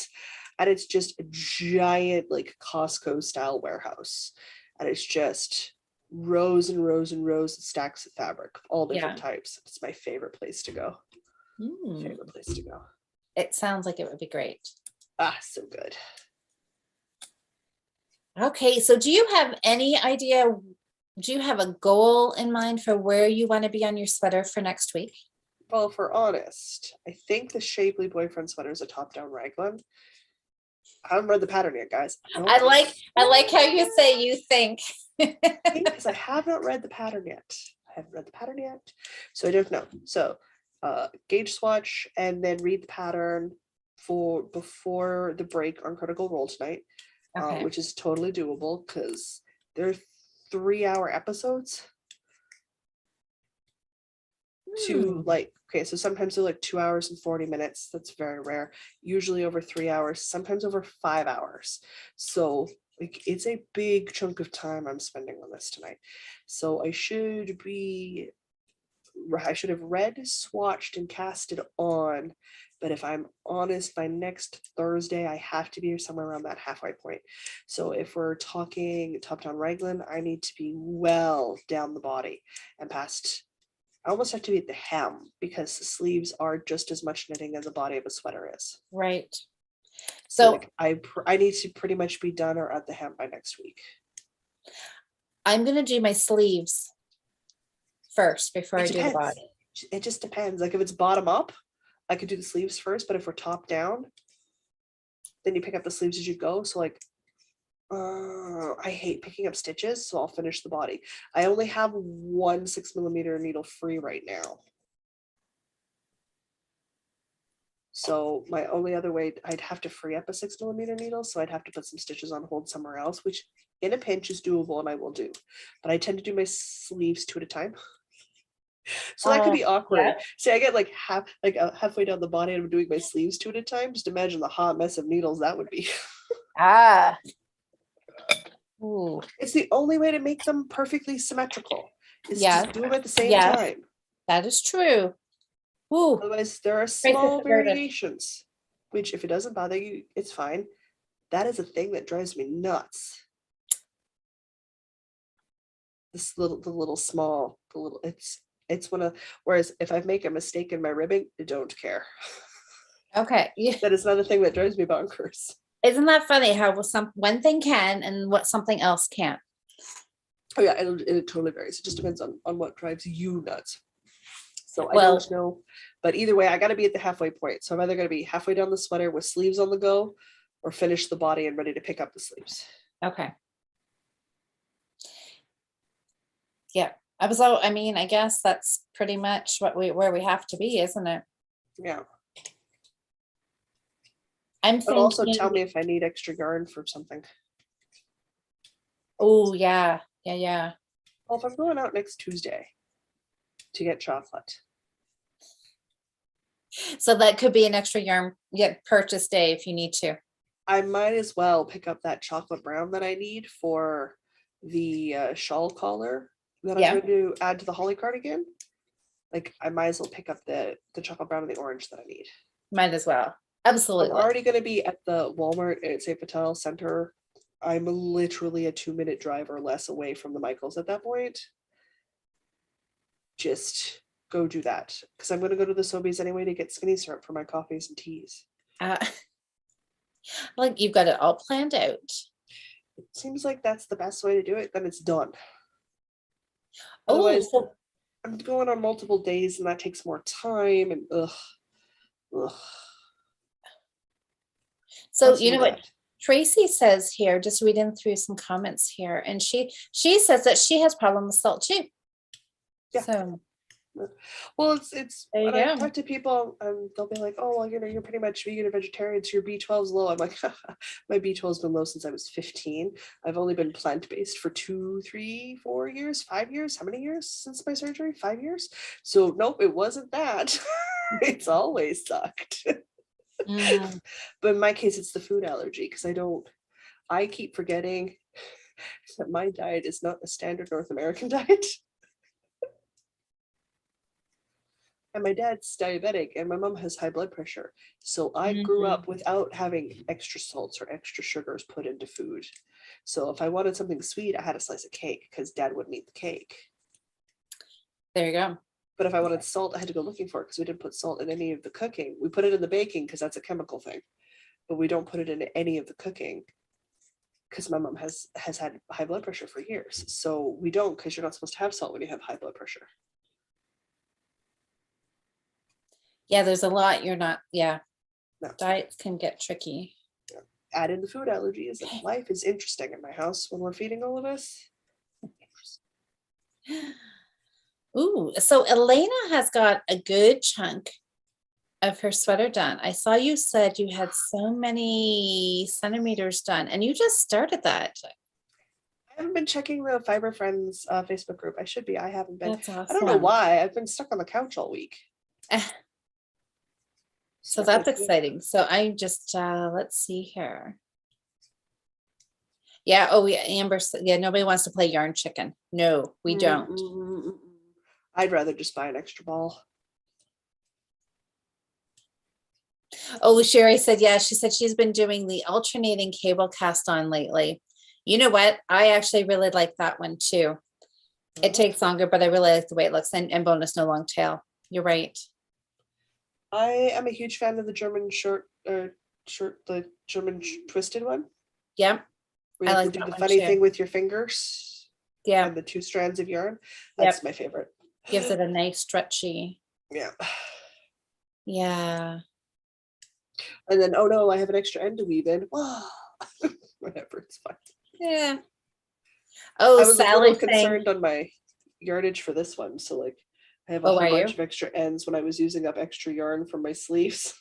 And it's just a giant like Costco style warehouse, and it's just rows and rows and rows of stacks of fabric of all different types. It's my favorite place to go. Favorite place to go. It sounds like it would be great. So good. Okay, so do you have any idea? Do you have a goal in mind for where you want to be on your sweater for next week? Well, if we're honest, I think the Shapely boyfriend sweater is a top-down raglan. I haven't read the pattern yet, guys. I like how you say you think. Because I have not read the pattern yet. So I don't know. So gauge swatch and then read the pattern for before the break on Critical Role tonight, which is totally doable because they're 3-hour episodes. To like, okay, so sometimes they're like 2 hours and 40 minutes. That's very rare. Usually over 3 hours, sometimes over 5 hours. So like it's a big chunk of time I'm spending on this tonight. So I should have read, swatched, and casted on. But if I'm honest, by next Thursday, I have to be somewhere around that halfway point. So if we're talking top-down raglan, I need to be well down the body and past. I almost have to be at the hem because the sleeves are just as much knitting as the body of a sweater is. Right. So like I need to pretty much be done or at the hem by next week. I'm going to do my sleeves first before I do the body. It just depends. Like if it's bottom up, I could do the sleeves first, but if we're top down, then you pick up the sleeves as you go. So like, I hate picking up stitches, so I'll finish the body. I only have one 6mm needle free right now. So my only other way, I'd have to free up a 6mm needle, so I'd have to put some stitches on hold somewhere else, which in a pinch is doable and I will do. But I tend to do my sleeves 2 at a time. So that could be awkward. Yeah. See, I get like halfway down the body and I'm doing my sleeves 2 at a time. Just imagine the hot mess of needles that would be. Ooh. It's the only way to make them perfectly symmetrical. Is to do them at the same time. That is true. Ooh. Otherwise, there are small variations, which if it doesn't bother you, it's fine. That is a thing that drives me nuts. It's one of, whereas if I make a mistake in my ribbing, I don't care. Okay. That is another thing that drives me bonkers. Isn't that funny how one thing can and what something else can't? Oh yeah, it totally varies. It just depends on what drives you nuts. So I don't know, but either way, I got to be at the halfway point. So I'm either going to be halfway down the sweater with sleeves on the go, or finish the body and ready to pick up the sleeves. Okay. Yeah, I guess that's pretty much where we have to be, isn't it? Yeah. I'm thinking, also tell me if I need extra yarn for something. Oh yeah. Well, if I'm going out next Tuesday to get chocolate. So that could be an extra yarn purchase day if you need to. I might as well pick up that chocolate brown that I need for the shawl collar that I'm going to add to the holly cardigan. Like I might as well pick up the chocolate brown and the orange that I need. Might as well. Absolutely. I'm already going to be at the Walmart at St. Patel Center I'm literally a 2-minute drive or less away from the Michaels at that point. Just go do that. Because I'm going to go to the Sobeys anyway to get skinny syrup for my coffees and teas. Uh, like you've got it all planned out. It seems like that's the best way to do it. Then it's done. Oh, Otherwise, so, I'm going on multiple days and that takes more time and ugh. so Let's you do know what that. Tracy says here, just reading through some comments here, and she says that she has problem with salt too. Yeah. So well, it's there you when I go. talk to people, they'll be like, "Oh, well, you're pretty much vegan or vegetarian, so your B12's low." I'm like, my B12's been low since I was 15. I've only been plant-based for 2, 3, 4 years, 5 years. How many years since my surgery? 5 years. So nope, it wasn't that. It's always sucked. Mm. But in my case, it's the food allergy because I keep forgetting that my diet is not the standard North American diet. And my dad's diabetic and my mom has high blood pressure. So I grew Mhm. up without having extra salts or extra sugars put into food. So if I wanted something sweet, I had a slice of cake because dad wouldn't eat the cake. There you go. But if I wanted salt, I had to go looking for it because we didn't put salt in any of the cooking. We put it in the baking because that's a chemical thing. But we don't put it in any of the cooking because my mom has had high blood pressure for years. So we don't, because you're not supposed to have salt when you have high blood pressure. Yeah, there's a lot you're not, yeah. No. Diets can get tricky. Add in the food allergies and life is interesting in my house when we're feeding all of us. Ooh, so Elena has got a good chunk of her sweater done. I saw you said you had so many centimeters done and you just started that. I haven't been checking the Fiber Friends Facebook group. I should be. I haven't been. That's I don't know awesome. why. I've been stuck on the couch all week. So Stuck that's with- exciting. So I just, let's see here. Yeah. Oh, yeah. Amber said, yeah, nobody wants to play yarn chicken. No, we don't. I'd rather just buy an extra ball. Oh, Sherry said, yeah, she said she's been doing the alternating cable cast on lately. You know what? I actually really like that one too. It takes longer, but I really like the way it looks, and bonus, no long tail. You're right. I am a huge fan of the German the German twisted one. Yep. Where you I have like to do that the one funny too. thing with your fingers. Yeah. And the 2 strands of yarn. That's my favorite. Gives it a nice stretchy. Yeah. Yeah. And then, oh no, I have an extra end to weave in. Whatever, it's fine. Yeah. Oh, I was Sally a little saying, concerned on my yardage for this one. So like I have a oh, whole are bunch you? of extra ends when I was using up extra yarn from my sleeves.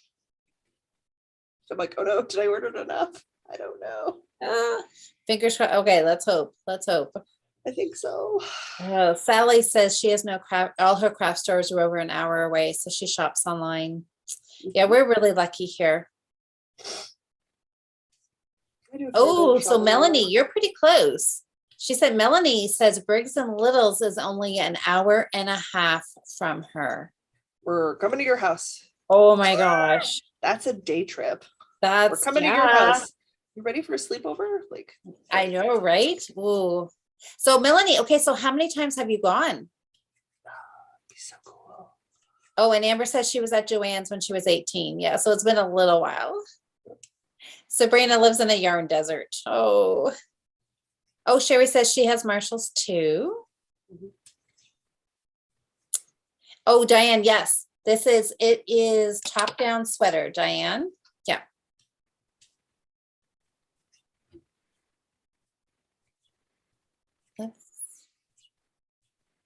So I'm like, oh no, did I order enough? I don't know. Fingers crossed. Okay, let's hope. Let's hope. I think so. Oh, Sally says she has no craft. All her craft stores are over an hour away, so she shops online. Yeah, we're really lucky here. I do a fair bit of Oh, so shopping Melanie, online. you're pretty close. She said Melanie says Briggs and Littles is only an hour and a half from her. We're coming to your house. Oh my gosh. That's a day trip. That's, We're coming to your house. You ready for a sleepover? Like, I know, right? Ooh. So Melanie, okay, so how many times have you gone? be so cool. Oh, and Amber says she was at Joanne's when she was 18. Yeah, so it's been a little while. Sabrina lives in a yarn desert. Oh. Oh, Sherry says she has Marshalls too. Mhm. Oh, Diane, yes. It is top down sweater, Diane. Yeah.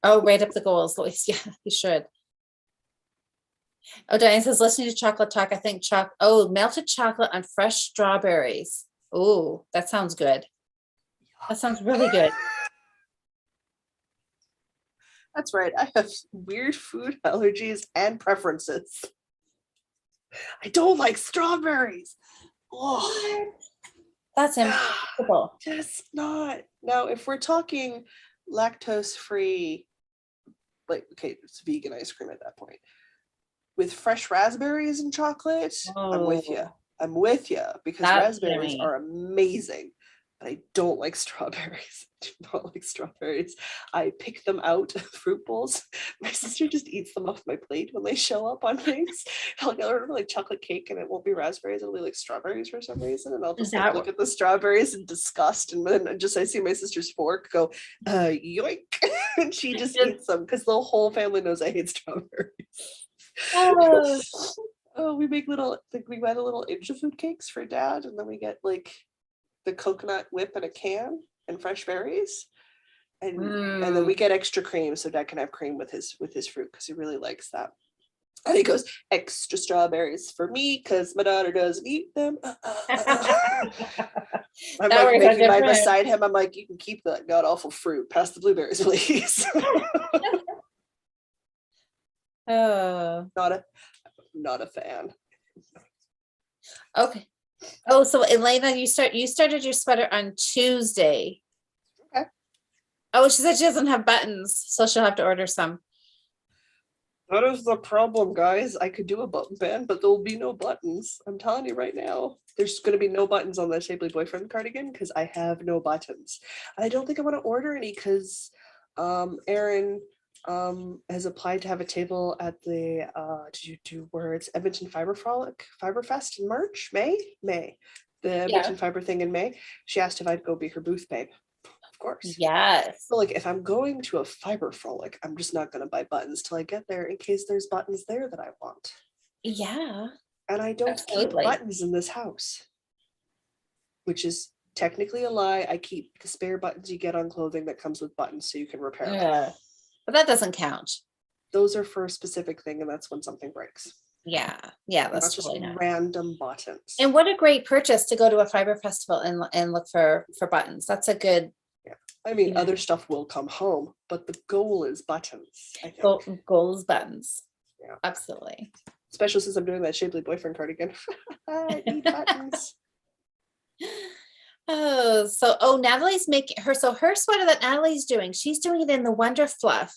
Oh, right up the goals, Lois. Yeah, you should. Oh, Diane says, listening to Chocolate Talk, I think melted chocolate on fresh strawberries. Oh, that sounds good. That sounds really good. That's right. I have weird food allergies and preferences. I don't like strawberries. Oh, That's impossible. just not. Now, if we're talking lactose free, like, okay, it's vegan ice cream at that point. With fresh raspberries and chocolate, I'm with you. Oh, I'm with you because that's raspberries yummy. are amazing. but I don't like strawberries. I do not like strawberries. I pick them out of fruit bowls. My sister just eats them off my plate when they show up on things. I'll get her like chocolate cake and it won't be raspberries, it'll be like strawberries for some reason. And I'll just like, look at the strawberries in disgust. And then I see my sister's fork go, yoink. And she just eats them because the whole family knows I hate strawberries. Oh. Oh, we make little, like we buy the little Inja food cakes for dad, and then we get like the coconut whip in a can and fresh berries, and then we get extra cream so dad can have cream with his fruit because he really likes that. And he goes, extra strawberries for me because my daughter doesn't eat them. I'm like making mine beside him. I'm like, you can keep that god awful fruit. Pass the blueberries, please. Oh, not a fan. Okay. Oh, so Elena, you started your sweater on Tuesday. Okay. Oh, she said she doesn't have buttons, so she'll have to order some. That is the problem, guys. I could do a button band, but there'll be no buttons. I'm telling you right now. There's going to be no buttons on the Shapely Boyfriend cardigan because I have no buttons. I don't think I want to order any because Erin has applied to have a table at the where it's Edmonton Fiber Fest in May, the Edmonton Fiber thing in May. She asked if I'd go be her booth babe. Of course. Yes. So like if I'm going to a Fiber Frolic, I'm just not going to buy buttons till I get there in case there's buttons there that I want. Yeah. And I don't keep buttons in this house, which is technically a lie. I keep the spare buttons you get on clothing that comes with buttons so you can repair them. But that doesn't count. Those are for a specific thing, and that's when something breaks. Yeah, that's not just random buttons. And what a great purchase to go to a fiber festival and look for buttons. That's a good. Yeah, I mean, other stuff will come home, but the goal is buttons. I think. Goal is buttons. Yeah, absolutely. Especially since I'm doing that Shapely Boyfriend cardigan. I need buttons. Natalie's making her sweater that Natalie's doing. She's doing it in the Wonder Fluff.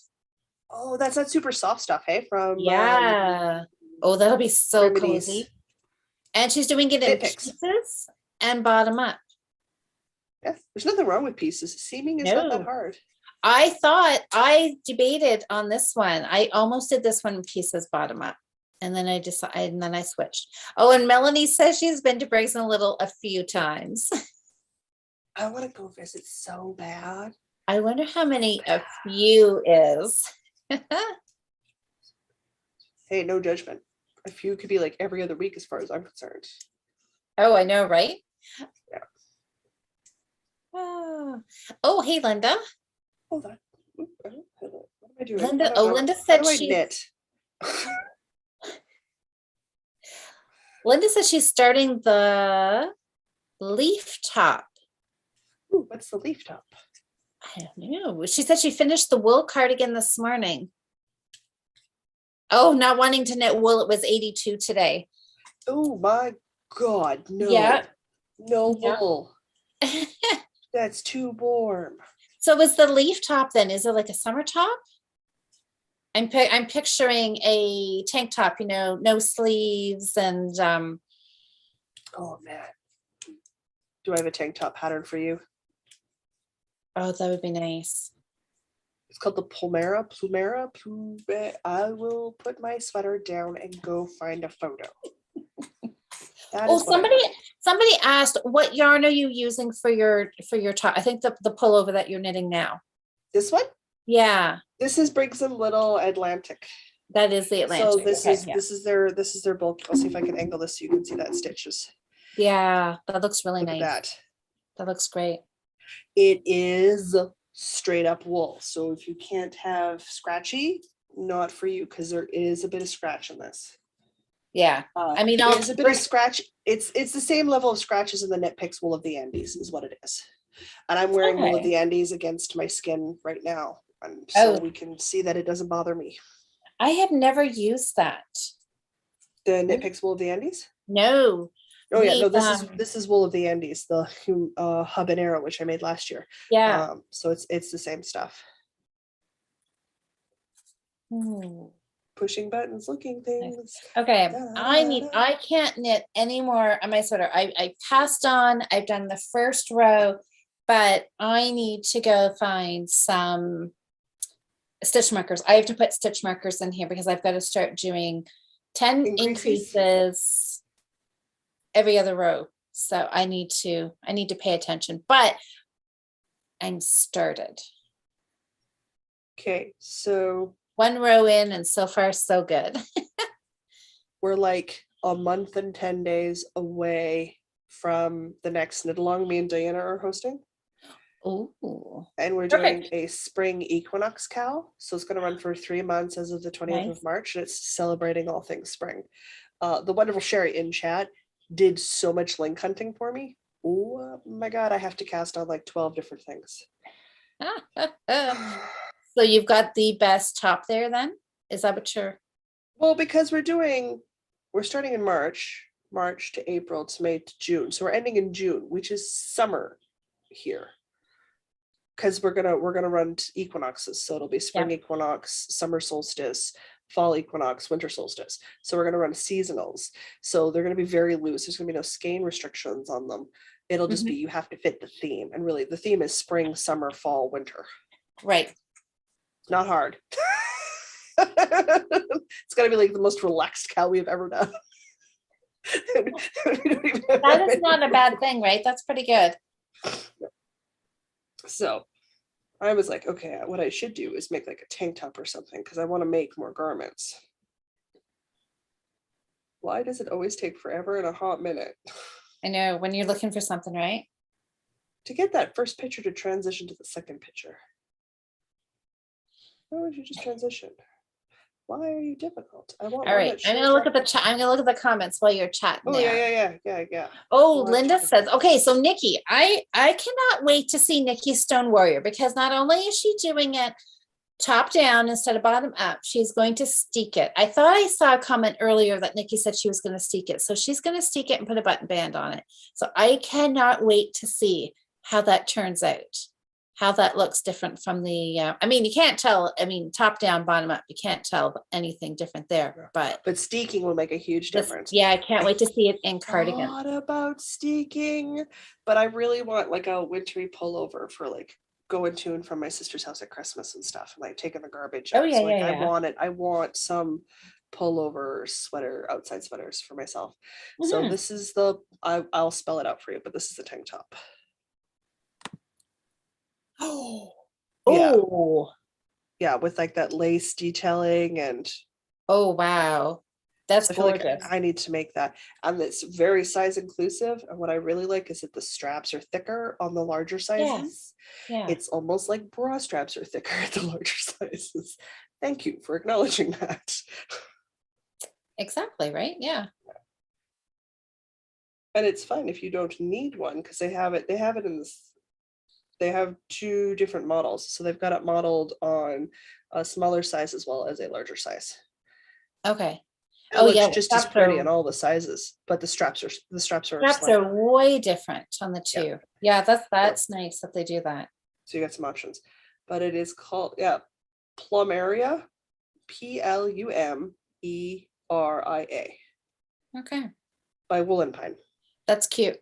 Oh, that's that super soft stuff, hey? From that'll be so cozy. And she's doing it in pieces and bottom up. Yeah, there's nothing wrong with pieces. Seaming is not that hard. I debated on this one. I almost did this one in pieces bottom up. And then I decided, and then I switched. Oh, and Melanie says she's been to Briggs and Little a few times. I want to go visit so bad. I wonder how many a few is. Hey, no judgment. A few could be like every other week as far as I'm concerned. Oh, I know, right? Yeah. Oh, hey, Linda. Hold on. What am I doing? Linda said she knit. Linda says she's starting the leaf top. Ooh, what's the leaf top? I don't know. She said she finished the wool cardigan this morning. Oh, not wanting to knit wool. It was 82 today. Oh my God. No. Yeah. No wool. That's too warm. So is the leaf top then? Is it like a summer top? I'm picturing a tank top, no sleeves and oh man. Do I have a tank top pattern for you? Oh, that would be nice. It's called the Plumera. I will put my sweater down and go find a photo. Somebody asked, what yarn are you using for your top? I think the pullover that you're knitting now. This one? Yeah. This is Briggs and Little Atlantic. That is the Atlantic. So this is their bulk. I'll see if I can angle this so you can see that stitches. Yeah, that looks really nice. That looks great. It is straight up wool. So if you can't have scratchy, not for you, because there is a bit of scratch in this. Yeah. There's a bit of scratch. It's the same level of scratches in the Knit Picks wool of the Andes is what it is. And I'm wearing wool of the Andes against my skin right now. And so we can see that it doesn't bother me. I have never used that. The Knit Picks wool of the Andes? No. Oh yeah, no, this is wool of the Andes, the habanero, which I made last year. Yeah. So it's the same stuff. Pushing buttons, looking things. Okay. I can't knit any more on my sweater. I passed on. I've done the first row. but I need to go find some stitch markers. I have to put stitch markers in here because I've got to start doing 10 Increases? increases every other row. So I need to pay attention, but I'm started. Okay, so One row in and so far so good. we're like a month and 10 days away from the next knit along me and Diana are hosting. Ooh, And we're doing perfect. a spring equinox cal. So it's going to run for 3 months as of the 20th Nice. of March. And it's celebrating all things spring. The wonderful Sherry in chat did so much link hunting for me. Oh my God, I have to cast on like 12 different things. So you've got the best top there then? Is that what you're? Well, because we're starting in March to April to May to June. So we're ending in June, which is summer here. Because we're gonna run equinoxes. So it'll be spring equinox, summer solstice, fall equinox, winter solstice. So we're gonna run seasonals. So they're gonna be very loose. There's gonna be no skein restrictions on them. It'll just be you have to fit the theme. And really the theme is spring, summer, fall, winter. Right. Not hard. It's gotta be like the most relaxed cow we've ever done. That is not a bad thing, right? That's pretty good. So I was like, okay, what I should do is make like a tank top or something because I want to make more garments. Why does it always take forever and a hot minute I know when you're looking for something, right? to get that first picture to transition to the second picture? Why would you just transition? Why are you difficult? I want All one right. that I'm gonna shows look up. at the chat. I'm gonna look at the comments while you're chatting Oh there. yeah. Oh, Well, Linda says, okay, so Nikki, I cannot wait to see Nikki Stone Warrior because not only is she doing it top down instead of bottom up, she's going to steek it. I thought I saw a comment earlier that Nikki said she was going to steek it. So she's going to steek it and put a button band on it. So I cannot wait to see how that turns out, how that looks different from the, I mean, you can't tell, I mean, top down, bottom up, you can't tell anything different there, but steeking will make a huge difference. yeah, I can't wait to see it in cardigan. Thought about steeking, but I really want like a wintry pullover for like going to and from my sister's house at Christmas and stuff, and like taking the garbage out. Yeah, so like yeah. I want some pullover sweater, outside sweaters for myself. So this is the I'll spell it out for you, but this is the tank top. Oh, yeah, with like that lace detailing, and oh wow, that's I feel like gorgeous. I need to make that. And it's very size inclusive. And what I really like is that the straps are thicker on the larger sizes. Yeah. It's almost like bra straps are thicker at the larger sizes. Thank you for acknowledging that. Exactly, right? Yeah. And it's fun if you don't need one because they have it in this. They have 2 different models. So they've got it modeled on a smaller size as well as a larger size. Okay. It looks just as pretty in all the sizes, but the straps are way different on the 2. Yeah, that's nice that they do that. So you got some options, but it is called Plumeria, Plumeria. Okay, By Woolen Pine. that's cute.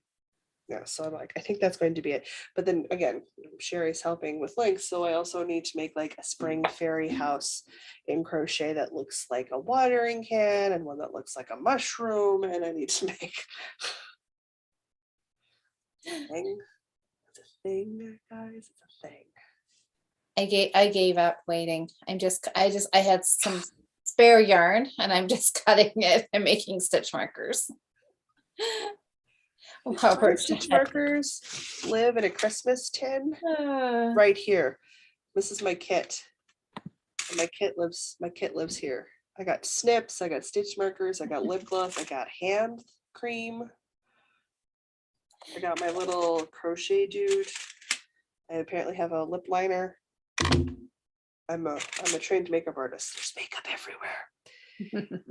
Yeah, so I'm like, I think that's going to be it. But then again, Sherry's helping with links, so I also need to make like a spring fairy house in crochet that looks like a watering can and one that looks like a mushroom, and I need to make thing. It's a thing, guys. It's a thing. I gave up waiting. I had some spare yarn and I'm just cutting it and making stitch markers. Stitch markers live in a Christmas tin right here. This is my kit. And my kit lives here. I got snips, I got stitch markers, I got lip gloss, I got hand cream. I got my little crochet dude. I apparently have a lip liner. I'm a trained makeup artist. There's makeup everywhere. It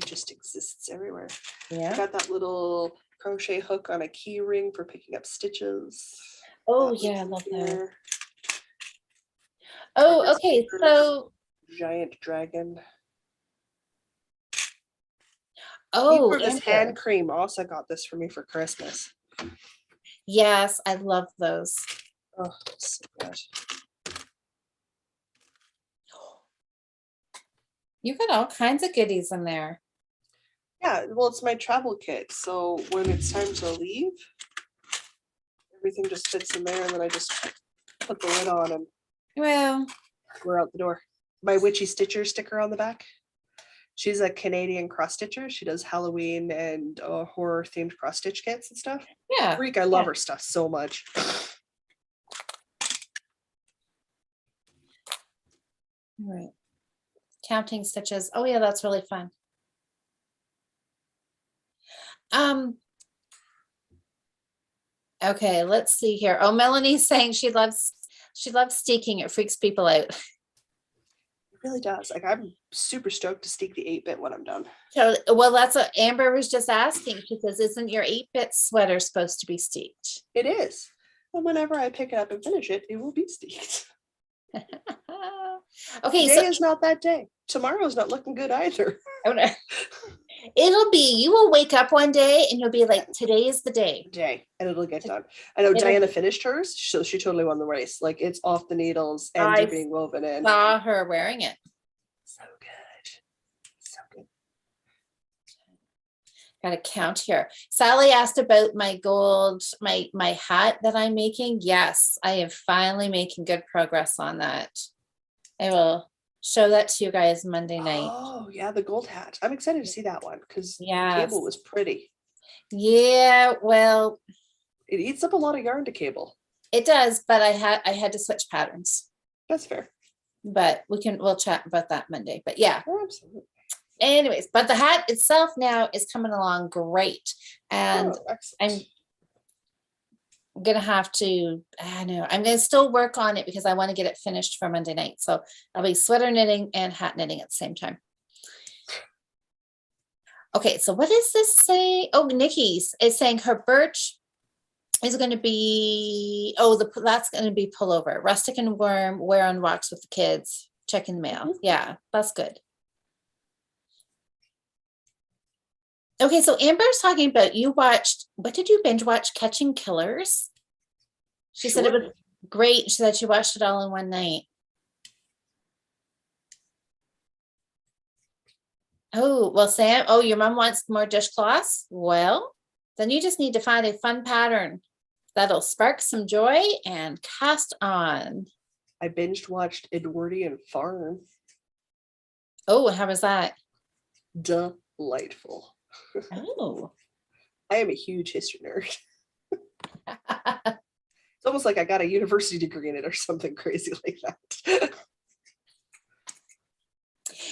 just exists everywhere. Yeah. I got that little crochet hook on a key ring for picking up stitches. Oh yeah, I love that. Oh, okay. So giant dragon. Oh, this hand cream also got this for me for Christmas. Yes, I love those. Oh, so good. You got all kinds of goodies in there. Yeah, well, it's my travel kit. So when it's time to leave, everything just fits in there, and then I just put the lid on and Well, we're out the door. My Witchy Stitcher sticker on the back. She's a Canadian cross stitcher. She does Halloween and horror themed cross stitch kits and stuff. yeah. Freak, I love yeah. her stuff so much. All right. Counting stitches. Oh yeah, that's really fun. Okay, let's see here. Oh, Melanie's saying she loves steaking. It freaks people out. It really does. Like, I'm super stoked to steek the 8-bit when I'm done. So, well, that's what Amber was just asking. She says, isn't your 8-bit sweater supposed to be steeked? It is. And whenever I pick it up and finish it, it will be steeked. Okay, Today so is not that day. Tomorrow's not looking good either. it'll be, you will wake up one day and you'll be like, today is the day. And it'll get done. I know It'll- Diana finished hers, so she totally won the race. Like, it's off the needles, ends I are being woven in. Saw her wearing it. So good. So good. Got to count here. Sally asked about my gold, my hat that I'm making. Yes, I am finally making good progress on that. I will show that to you guys Monday night. Oh, yeah, the gold hat. I'm excited to see that one because the Yes. cable was pretty. Yeah, well, It eats up a lot of yarn to cable. it does, but I had to switch patterns. That's fair. But we'll chat about that Monday. But yeah. Oh, absolutely. Anyways, but the hat itself now is coming along great. And Oh, excellent. I'm gonna have to, I know, I'm gonna still work on it because I want to get it finished for Monday night. So I'll be sweater knitting and hat knitting at the same time. Okay, so what does this say? Oh, Nikki's is saying her birch is going to be, that's going to be pullover, rustic and warm, wear on walks with the kids, checking the mail. Yeah, that's good. Okay, so Amber's talking about what did you binge watch? Catching Killers? She said it was great. She said she watched it all in one night. Oh, well, Sam, your mom wants more dishcloths? Well, then you just need to find a fun pattern that'll spark some joy and cast on. I binged watched Edwardian Farm. Oh, how was that? Delightful. Oh. I am a huge history nerd. It's almost like I got a university degree in it or something crazy like that.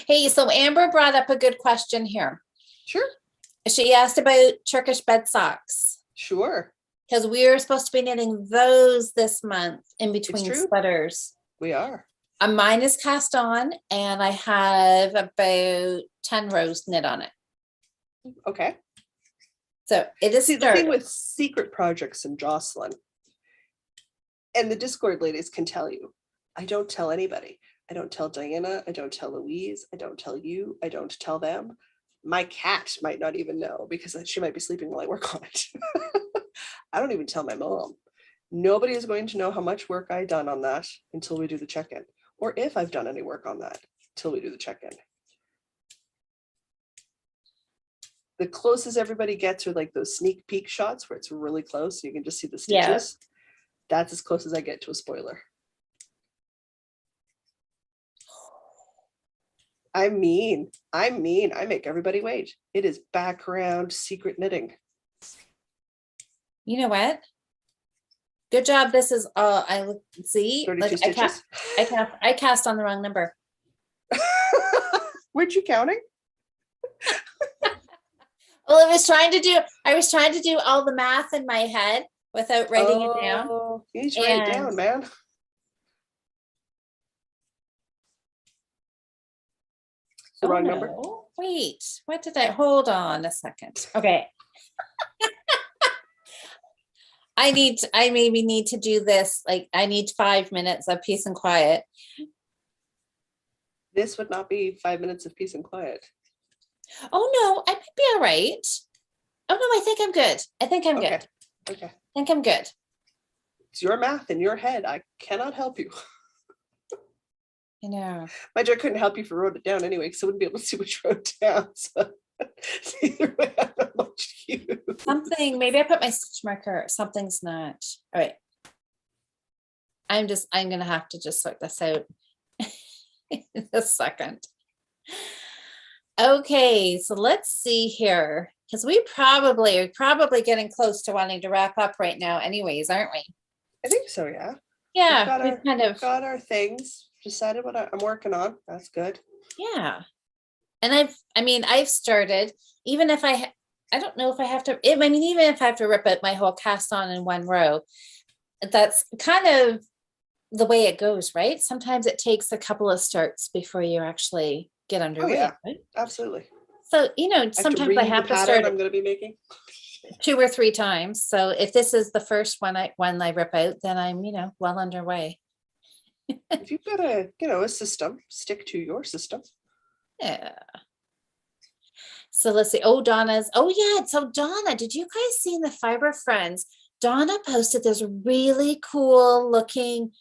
Hey, so Amber brought up a good question here. Sure. She asked about Turkish bed socks. Sure. Because we are supposed to be knitting those this month in between sweaters. We are. Mine is cast on and I have about 10 rows knit on it. Okay. So it is the thing with secret projects and Jocelyn, and the Discord ladies can tell you, I don't tell anybody. I don't tell Diana. I don't tell Louise. I don't tell you. I don't tell them. My cat might not even know because she might be sleeping while I work on it. I don't even tell my mom. Nobody is going to know how much work I've done on that until we do the check-in, or if I've done any work on that until we do the check-in. The closest everybody gets are like those sneak peek shots where it's really close. You can just see the stitches. Yeah. That's as close as I get to a spoiler. I mean, I make everybody wait. It is background secret knitting. You know what? Good job. This is I see. 32 stitches. I cast on the wrong number. Weren't you counting? Well, I was trying to do all the math in my head without writing it down. You need to write it down, man. The wrong number. Wait, what did I hold on a second? Okay. I maybe need to do this. Like I need 5 minutes of peace and quiet. This would not be 5 minutes of peace and quiet. Oh no, I might be all right. Oh no, I think I'm good. I think I'm good. Okay. I think I'm good. It's your math in your head. I cannot help you. I know. Mind you, I couldn't help you if you wrote it down anyway, because I wouldn't be able to see what you wrote down. So either way, I'm not much use. Something, maybe I put my stitch marker. Something's not. All right. I'm going to have to just sort this out in a second. Okay, so let's see here. Because we're probably getting close to wanting to wrap up right now anyways, aren't we? I think so, yeah. Yeah, we've we've got our things, decided what I'm working on. That's good. yeah. And I've started, even if I don't know if I have to, even if I have to rip out my whole cast on in one row, that's kind of the way it goes, right? Sometimes it takes a couple of starts before you actually get underway. Yeah, right? absolutely. So, Sometimes I have to start I'm going to be making 2 or 3 times. So if this is the first one I rip out, then I'm, well underway. if you've got a system, stick to your system. Yeah. So let's see. Oh, yeah. So Donna, did you guys see in the Fiber Friends? Donna posted this really cool looking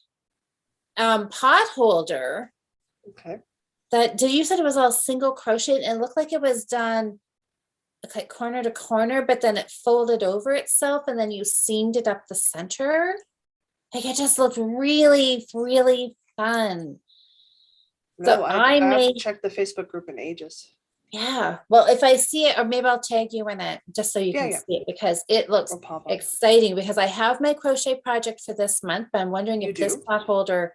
pot holder. Okay. You said it was all single crochet and it looked like it was done like corner to corner, but then it folded over itself and then you seamed it up the center. Like it just looked really, really fun. No, So I haven't checked the Facebook group in ages. Yeah. Well, if I see it, or maybe I'll tag you in it just so you can see it, because it looks exciting, because I have my crochet project for this month, but I'm wondering if this pot holder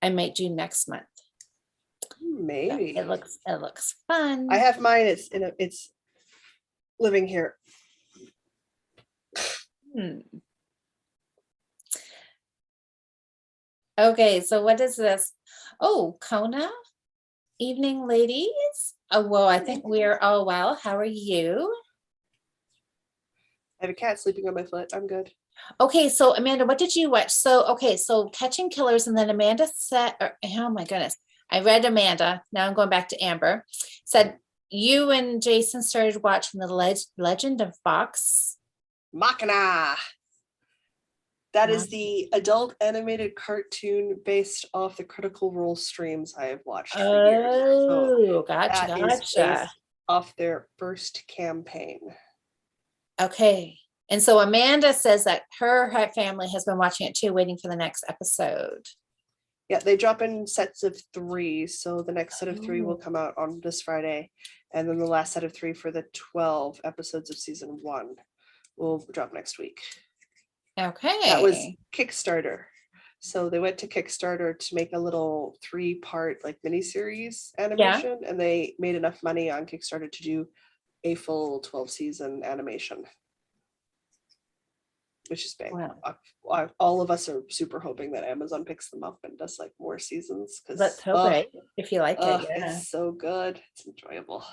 I might do next month. Maybe. So it looks fun. I have mine. It's living here. Okay, so what is this? Oh, Kona. Evening, ladies. Oh, well, I think we're all well. How are you? I have a cat sleeping on my foot. I'm good. Okay, so Amanda, what did you watch? So Catching Killers, and then Amanda said, oh my goodness, I read Amanda. Now I'm going back to Amber. Said you and Jason started watching the Legend of Vox Machina. That is the adult animated cartoon based off the Critical Role streams I have watched for years. Oh, gotcha. That is based off their first campaign. Okay. And so Amanda says that her family has been watching it too, waiting for the next episode. Yeah, they drop in sets of 3. So the next set of 3 will come out on this Friday. And then the last set of 3 for the 12 episodes of season 1 will drop next week. Okay. That was Kickstarter. So they went to Kickstarter to make a little 3-part like miniseries animation, and they made enough money on Kickstarter to do a full 12-season animation, which is big. Wow. All of us are super hoping that Amazon picks them up and does like more seasons, because let's hope right, if you like it. It's so good. It's enjoyable.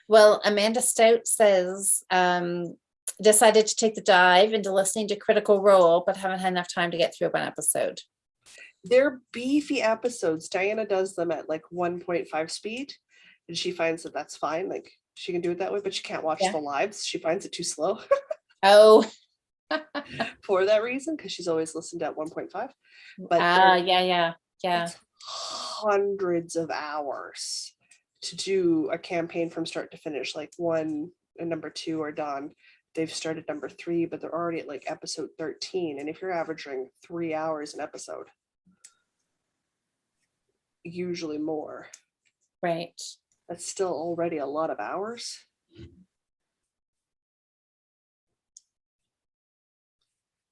Well, Amanda Stout says decided to take the dive into listening to Critical Role, but haven't had enough time to get through one episode. They're beefy episodes. Diana does them at like 1.5 speed, and she finds that that's fine. Like she can do it that way, but she can't watch the lives. She finds it too slow. Oh. For that reason, because she's always listened at 1.5. But yeah. It's hundreds of hours to do a campaign from start to finish. Like 1 and number 2 are done. They've started number 3, but they're already at like episode 13. And if you're averaging 3 hours an episode, usually more. Right. That's still already a lot of hours.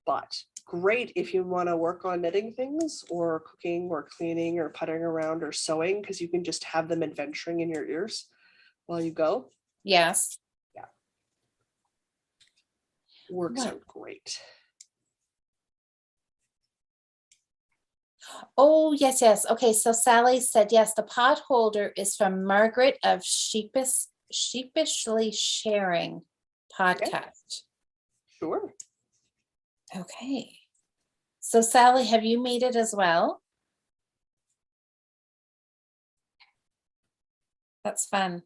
But great if you want to work on knitting things or cooking or cleaning or puttering around or sewing, because you can just have them adventuring in your ears while you go. Yes. Yeah. Works out great. Oh, yes. Okay, so Sally said, yes, the pot holder is from Margaret of Sheepishly Sharing podcast. Sure. Okay. So Sally, have you made it as well? That's fun.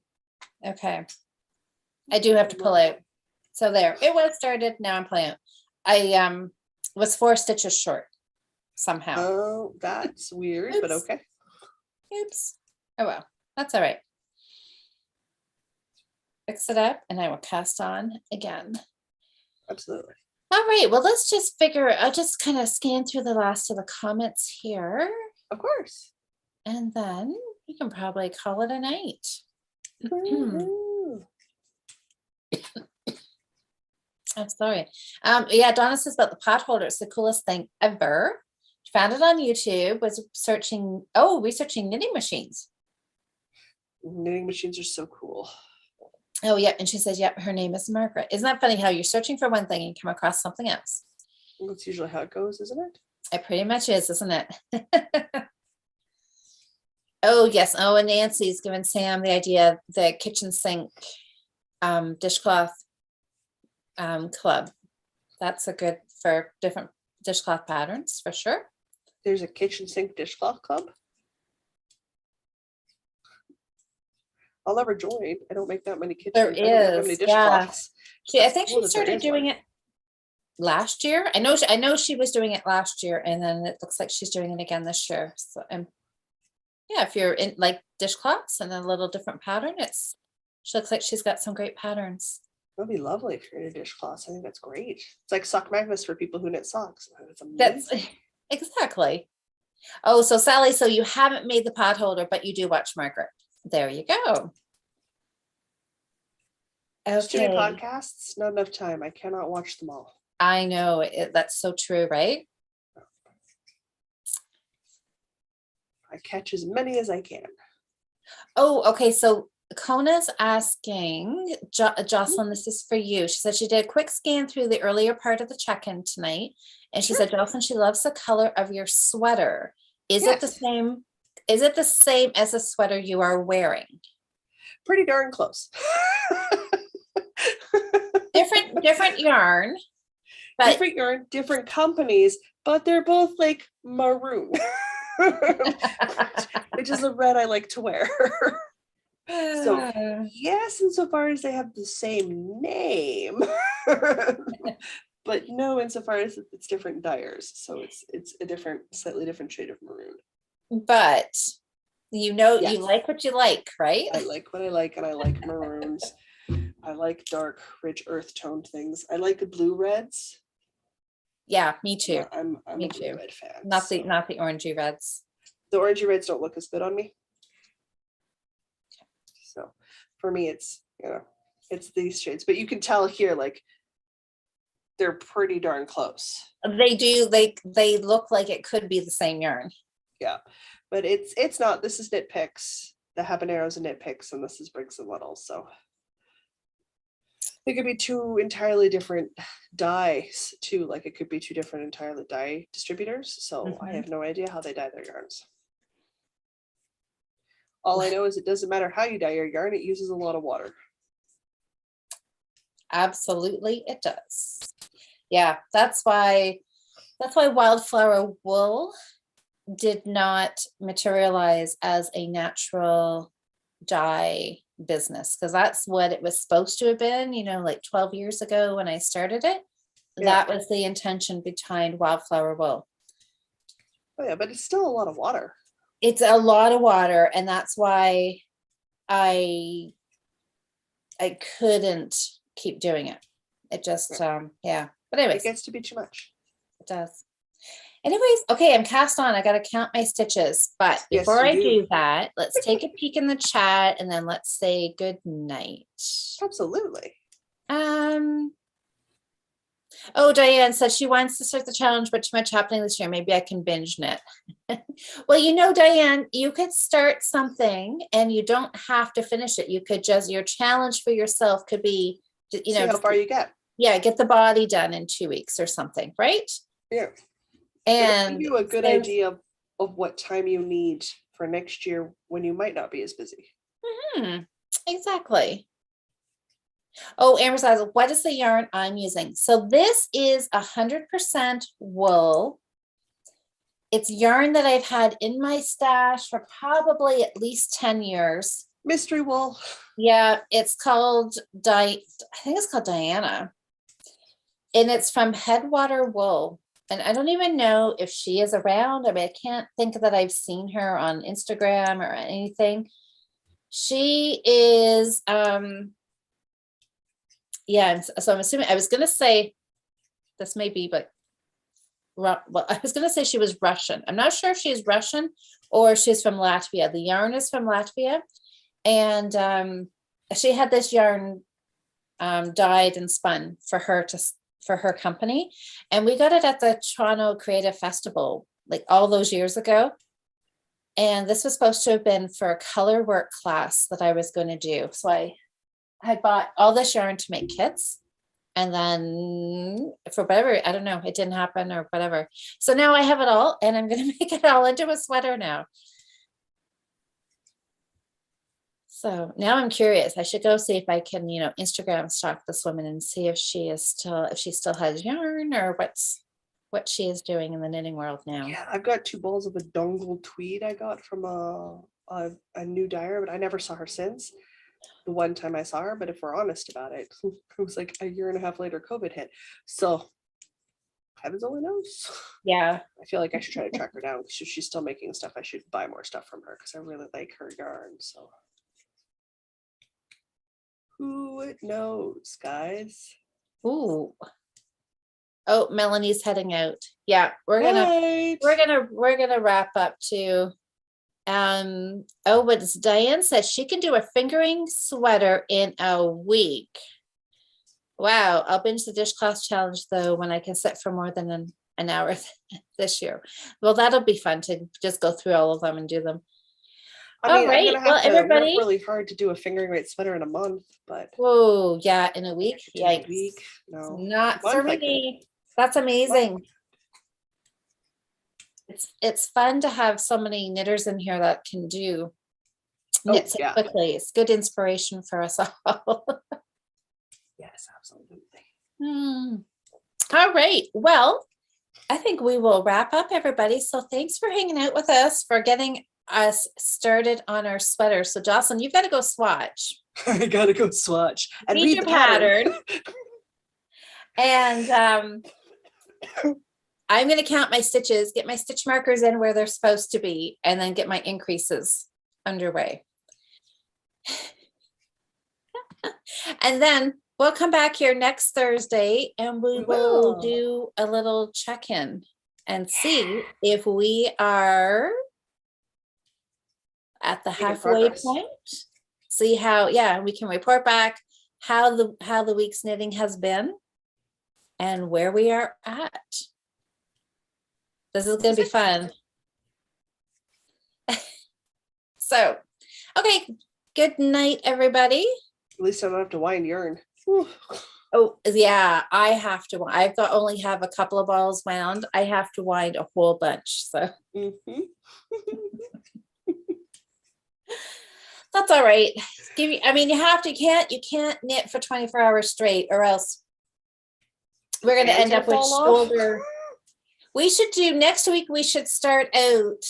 Okay. I do have to pull out. So there, it was started. Now I'm playing. I was 4 stitches short somehow. Oh, that's weird, but Oops. okay. Oops. Oh well, that's all right. Fix it up and I will cast on again. Absolutely. All right, well, let's just I'll just kind of scan through the last of the comments here. Of course. And then you can probably call it a night. Woohoo. I'm sorry. Yeah, Donna says about the pot holder. It's the coolest thing ever. Found it on YouTube, was researching knitting machines. Knitting machines are so cool. Oh, yeah. And she says, yep, her name is Margaret. Isn't that funny how you're searching for one thing and you come across something else? That's usually how it goes, isn't it? It pretty much is, isn't it? Oh, yes. Oh, and Nancy's given Sam the idea, the kitchen sink dishcloth club. That's a good for different dishcloth patterns for sure. There's a kitchen sink dishcloth club. I'll never join. I don't make that many kitchens. There I don't make that many is, yeah. dishcloths. I think she started doing it last year. I know she was doing it last year, and then it looks like she's doing it again this year. So, yeah, if you're in like dishcloths and a little different pattern, she looks like she's got some great patterns. That'd be lovely if you're in a dishcloth. I think that's great. It's like sock magnets for people who knit socks. That's amazing. That's exactly. Oh, so Sally, so you haven't made the pot holder, but you do watch Margaret. There you go. Studio Okay. podcasts, not enough time. I cannot watch them all. I know that's so true, right? I catch as many as I can. Oh, okay. So Kona's asking, Jocelyn, this is for you. She said she did a quick scan through the earlier part of the check-in tonight. And she said, Jocelyn, she loves the color of your sweater. Is it the same? Is it the same as the sweater you are wearing? Pretty darn close. Different yarn. But different yarn, different companies, but they're both like maroon, which is a red I like to wear. So yes, insofar as they have the same name, but no, insofar as it's different dyers. So it's a slightly different shade of maroon. But you know, yes. You like what you like, right? I like what I like, and I like maroons. I like dark, rich earth toned things. I like the blue reds. Yeah, me too. I'm me a blue too. red fan. Not the orangey reds. The orangey reds don't look as good on me. So for me, it's it's these shades, but you can tell here, like they're pretty darn close. They do. They look like it could be the same yarn. Yeah, but it's not. This is Knit Picks, the habaneros and Knit Picks, and this is Briggs and Littles. So it could be two entirely different dyes too. Like it could be two different entirely dye distributors. So I have no idea how they dye their yarns. All I know is it doesn't matter how you dye your yarn, it uses a lot of water. Absolutely, it does. Yeah, that's why wildflower wool did not materialize as a natural dye business, because that's what it was supposed to have been, like 12 years ago when I started it. That was the intention behind wildflower wool. Oh yeah, but it's still a lot of water. It's a lot of water, and that's why I couldn't keep doing it. It just yeah. But anyways, it gets to be too much. It does. Anyways, okay, I'm cast on. I got to count my stitches. But before I do that, let's take a peek in the chat and then let's say good night. Absolutely. Oh, Diane said she wants to start the challenge, but too much happening this year. Maybe I can binge knit. Well, Diane, you could start something and you don't have to finish it. You could just, your challenge for yourself could be, see how far you get. Yeah, get the body done in 2 weeks or something, right? Yeah. And it'll give you a good idea of what time you need for next year when you might not be as busy. Exactly. Oh, Amber says, what is the yarn I'm using? So this is 100% wool. It's yarn that I've had in my stash for probably at least 10 years. Mystery wool. Yeah, it's called I think it's called Diana. and it's from Headwater Wool. And I don't even know if she is around. I mean, I can't think that I've seen her on Instagram or anything. She is, yeah. So I'm assuming, I was going to say, this may be, but well, I was going to say she was Russian. I'm not sure if she's Russian or she's from Latvia. The yarn is from Latvia. And she had this yarn dyed and spun for her company. And we got it at the Toronto Creative Festival, like all those years ago. And this was supposed to have been for a color work class that I was going to do. So I had bought all this yarn to make kits. And then for whatever, I don't know, it didn't happen or whatever. So now I have it all and I'm going to make it all into a sweater now. So now I'm curious. I should go see if I can, Instagram stalk this woman and see if she still has yarn or what she is doing in the knitting world now. Yeah, I've got 2 balls of a dongle tweed I got from a new dyer, but I never saw her since. The one time I saw her, but if we're honest about it, it was like a year and a half later COVID hit. So heavens only knows. Yeah. I feel like I should try to track her down. She's still making stuff. I should buy more stuff from her because I really like her yarn. So who knows, guys? Ooh. Oh, Melanie's heading out. Yeah, we're gonna wrap up too. But Diane says she can do a fingering sweater in a week. Wow, I'll binge the dish class challenge though when I can sit for more than an hour this year. Well, that'll be fun to just go through all of them and do them. I mean, I'm gonna have to everybody, work really hard to do a fingering weight sweater in a month, but whoa, yeah, in a week. In a week, no, not for me. That's amazing. It's fun to have so many knitters in here that can do knit so quickly. It's good inspiration for us all. Yes, absolutely. All right. Well, I think we will wrap up, everybody. So thanks for hanging out with us, for getting us started on our sweaters. So Jocelyn, you've got to go swatch. I gotta go swatch and read your pattern. And I'm going to count my stitches, get my stitch markers in where they're supposed to be, and then get my increases underway. And then we'll come back here next Thursday and we will do a little check-in and see if we are at the halfway point. See how, we can report back how the week's knitting has been and where we are at. This is going to be fun. So, okay. Good night, everybody. At least I don't have to wind yarn. Oh, yeah. I have to. Only have a couple of balls wound. I have to wind a whole bunch. So that's all right. You can't knit for 24 hours straight, or else we're going to end up with shoulder. We should do next week. We should start out.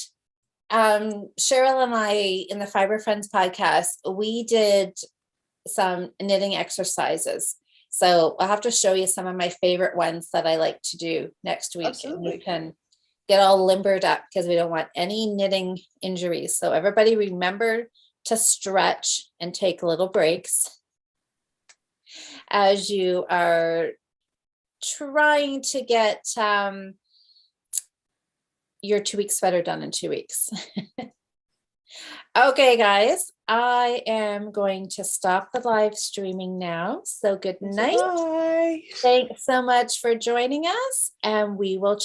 Cheryl and I in the Fiber Friends podcast, we did some knitting exercises. So I'll have to show you some of my favorite ones that I like to do next week. Absolutely. And you can get all limbered up because we don't want any knitting injuries. So everybody remember to stretch and take little breaks as you are trying to get your 2-week sweater done in 2 weeks. Okay, guys, I am going to stop the live streaming now. So good night. Bye. Thanks so much for joining us, and we will chat.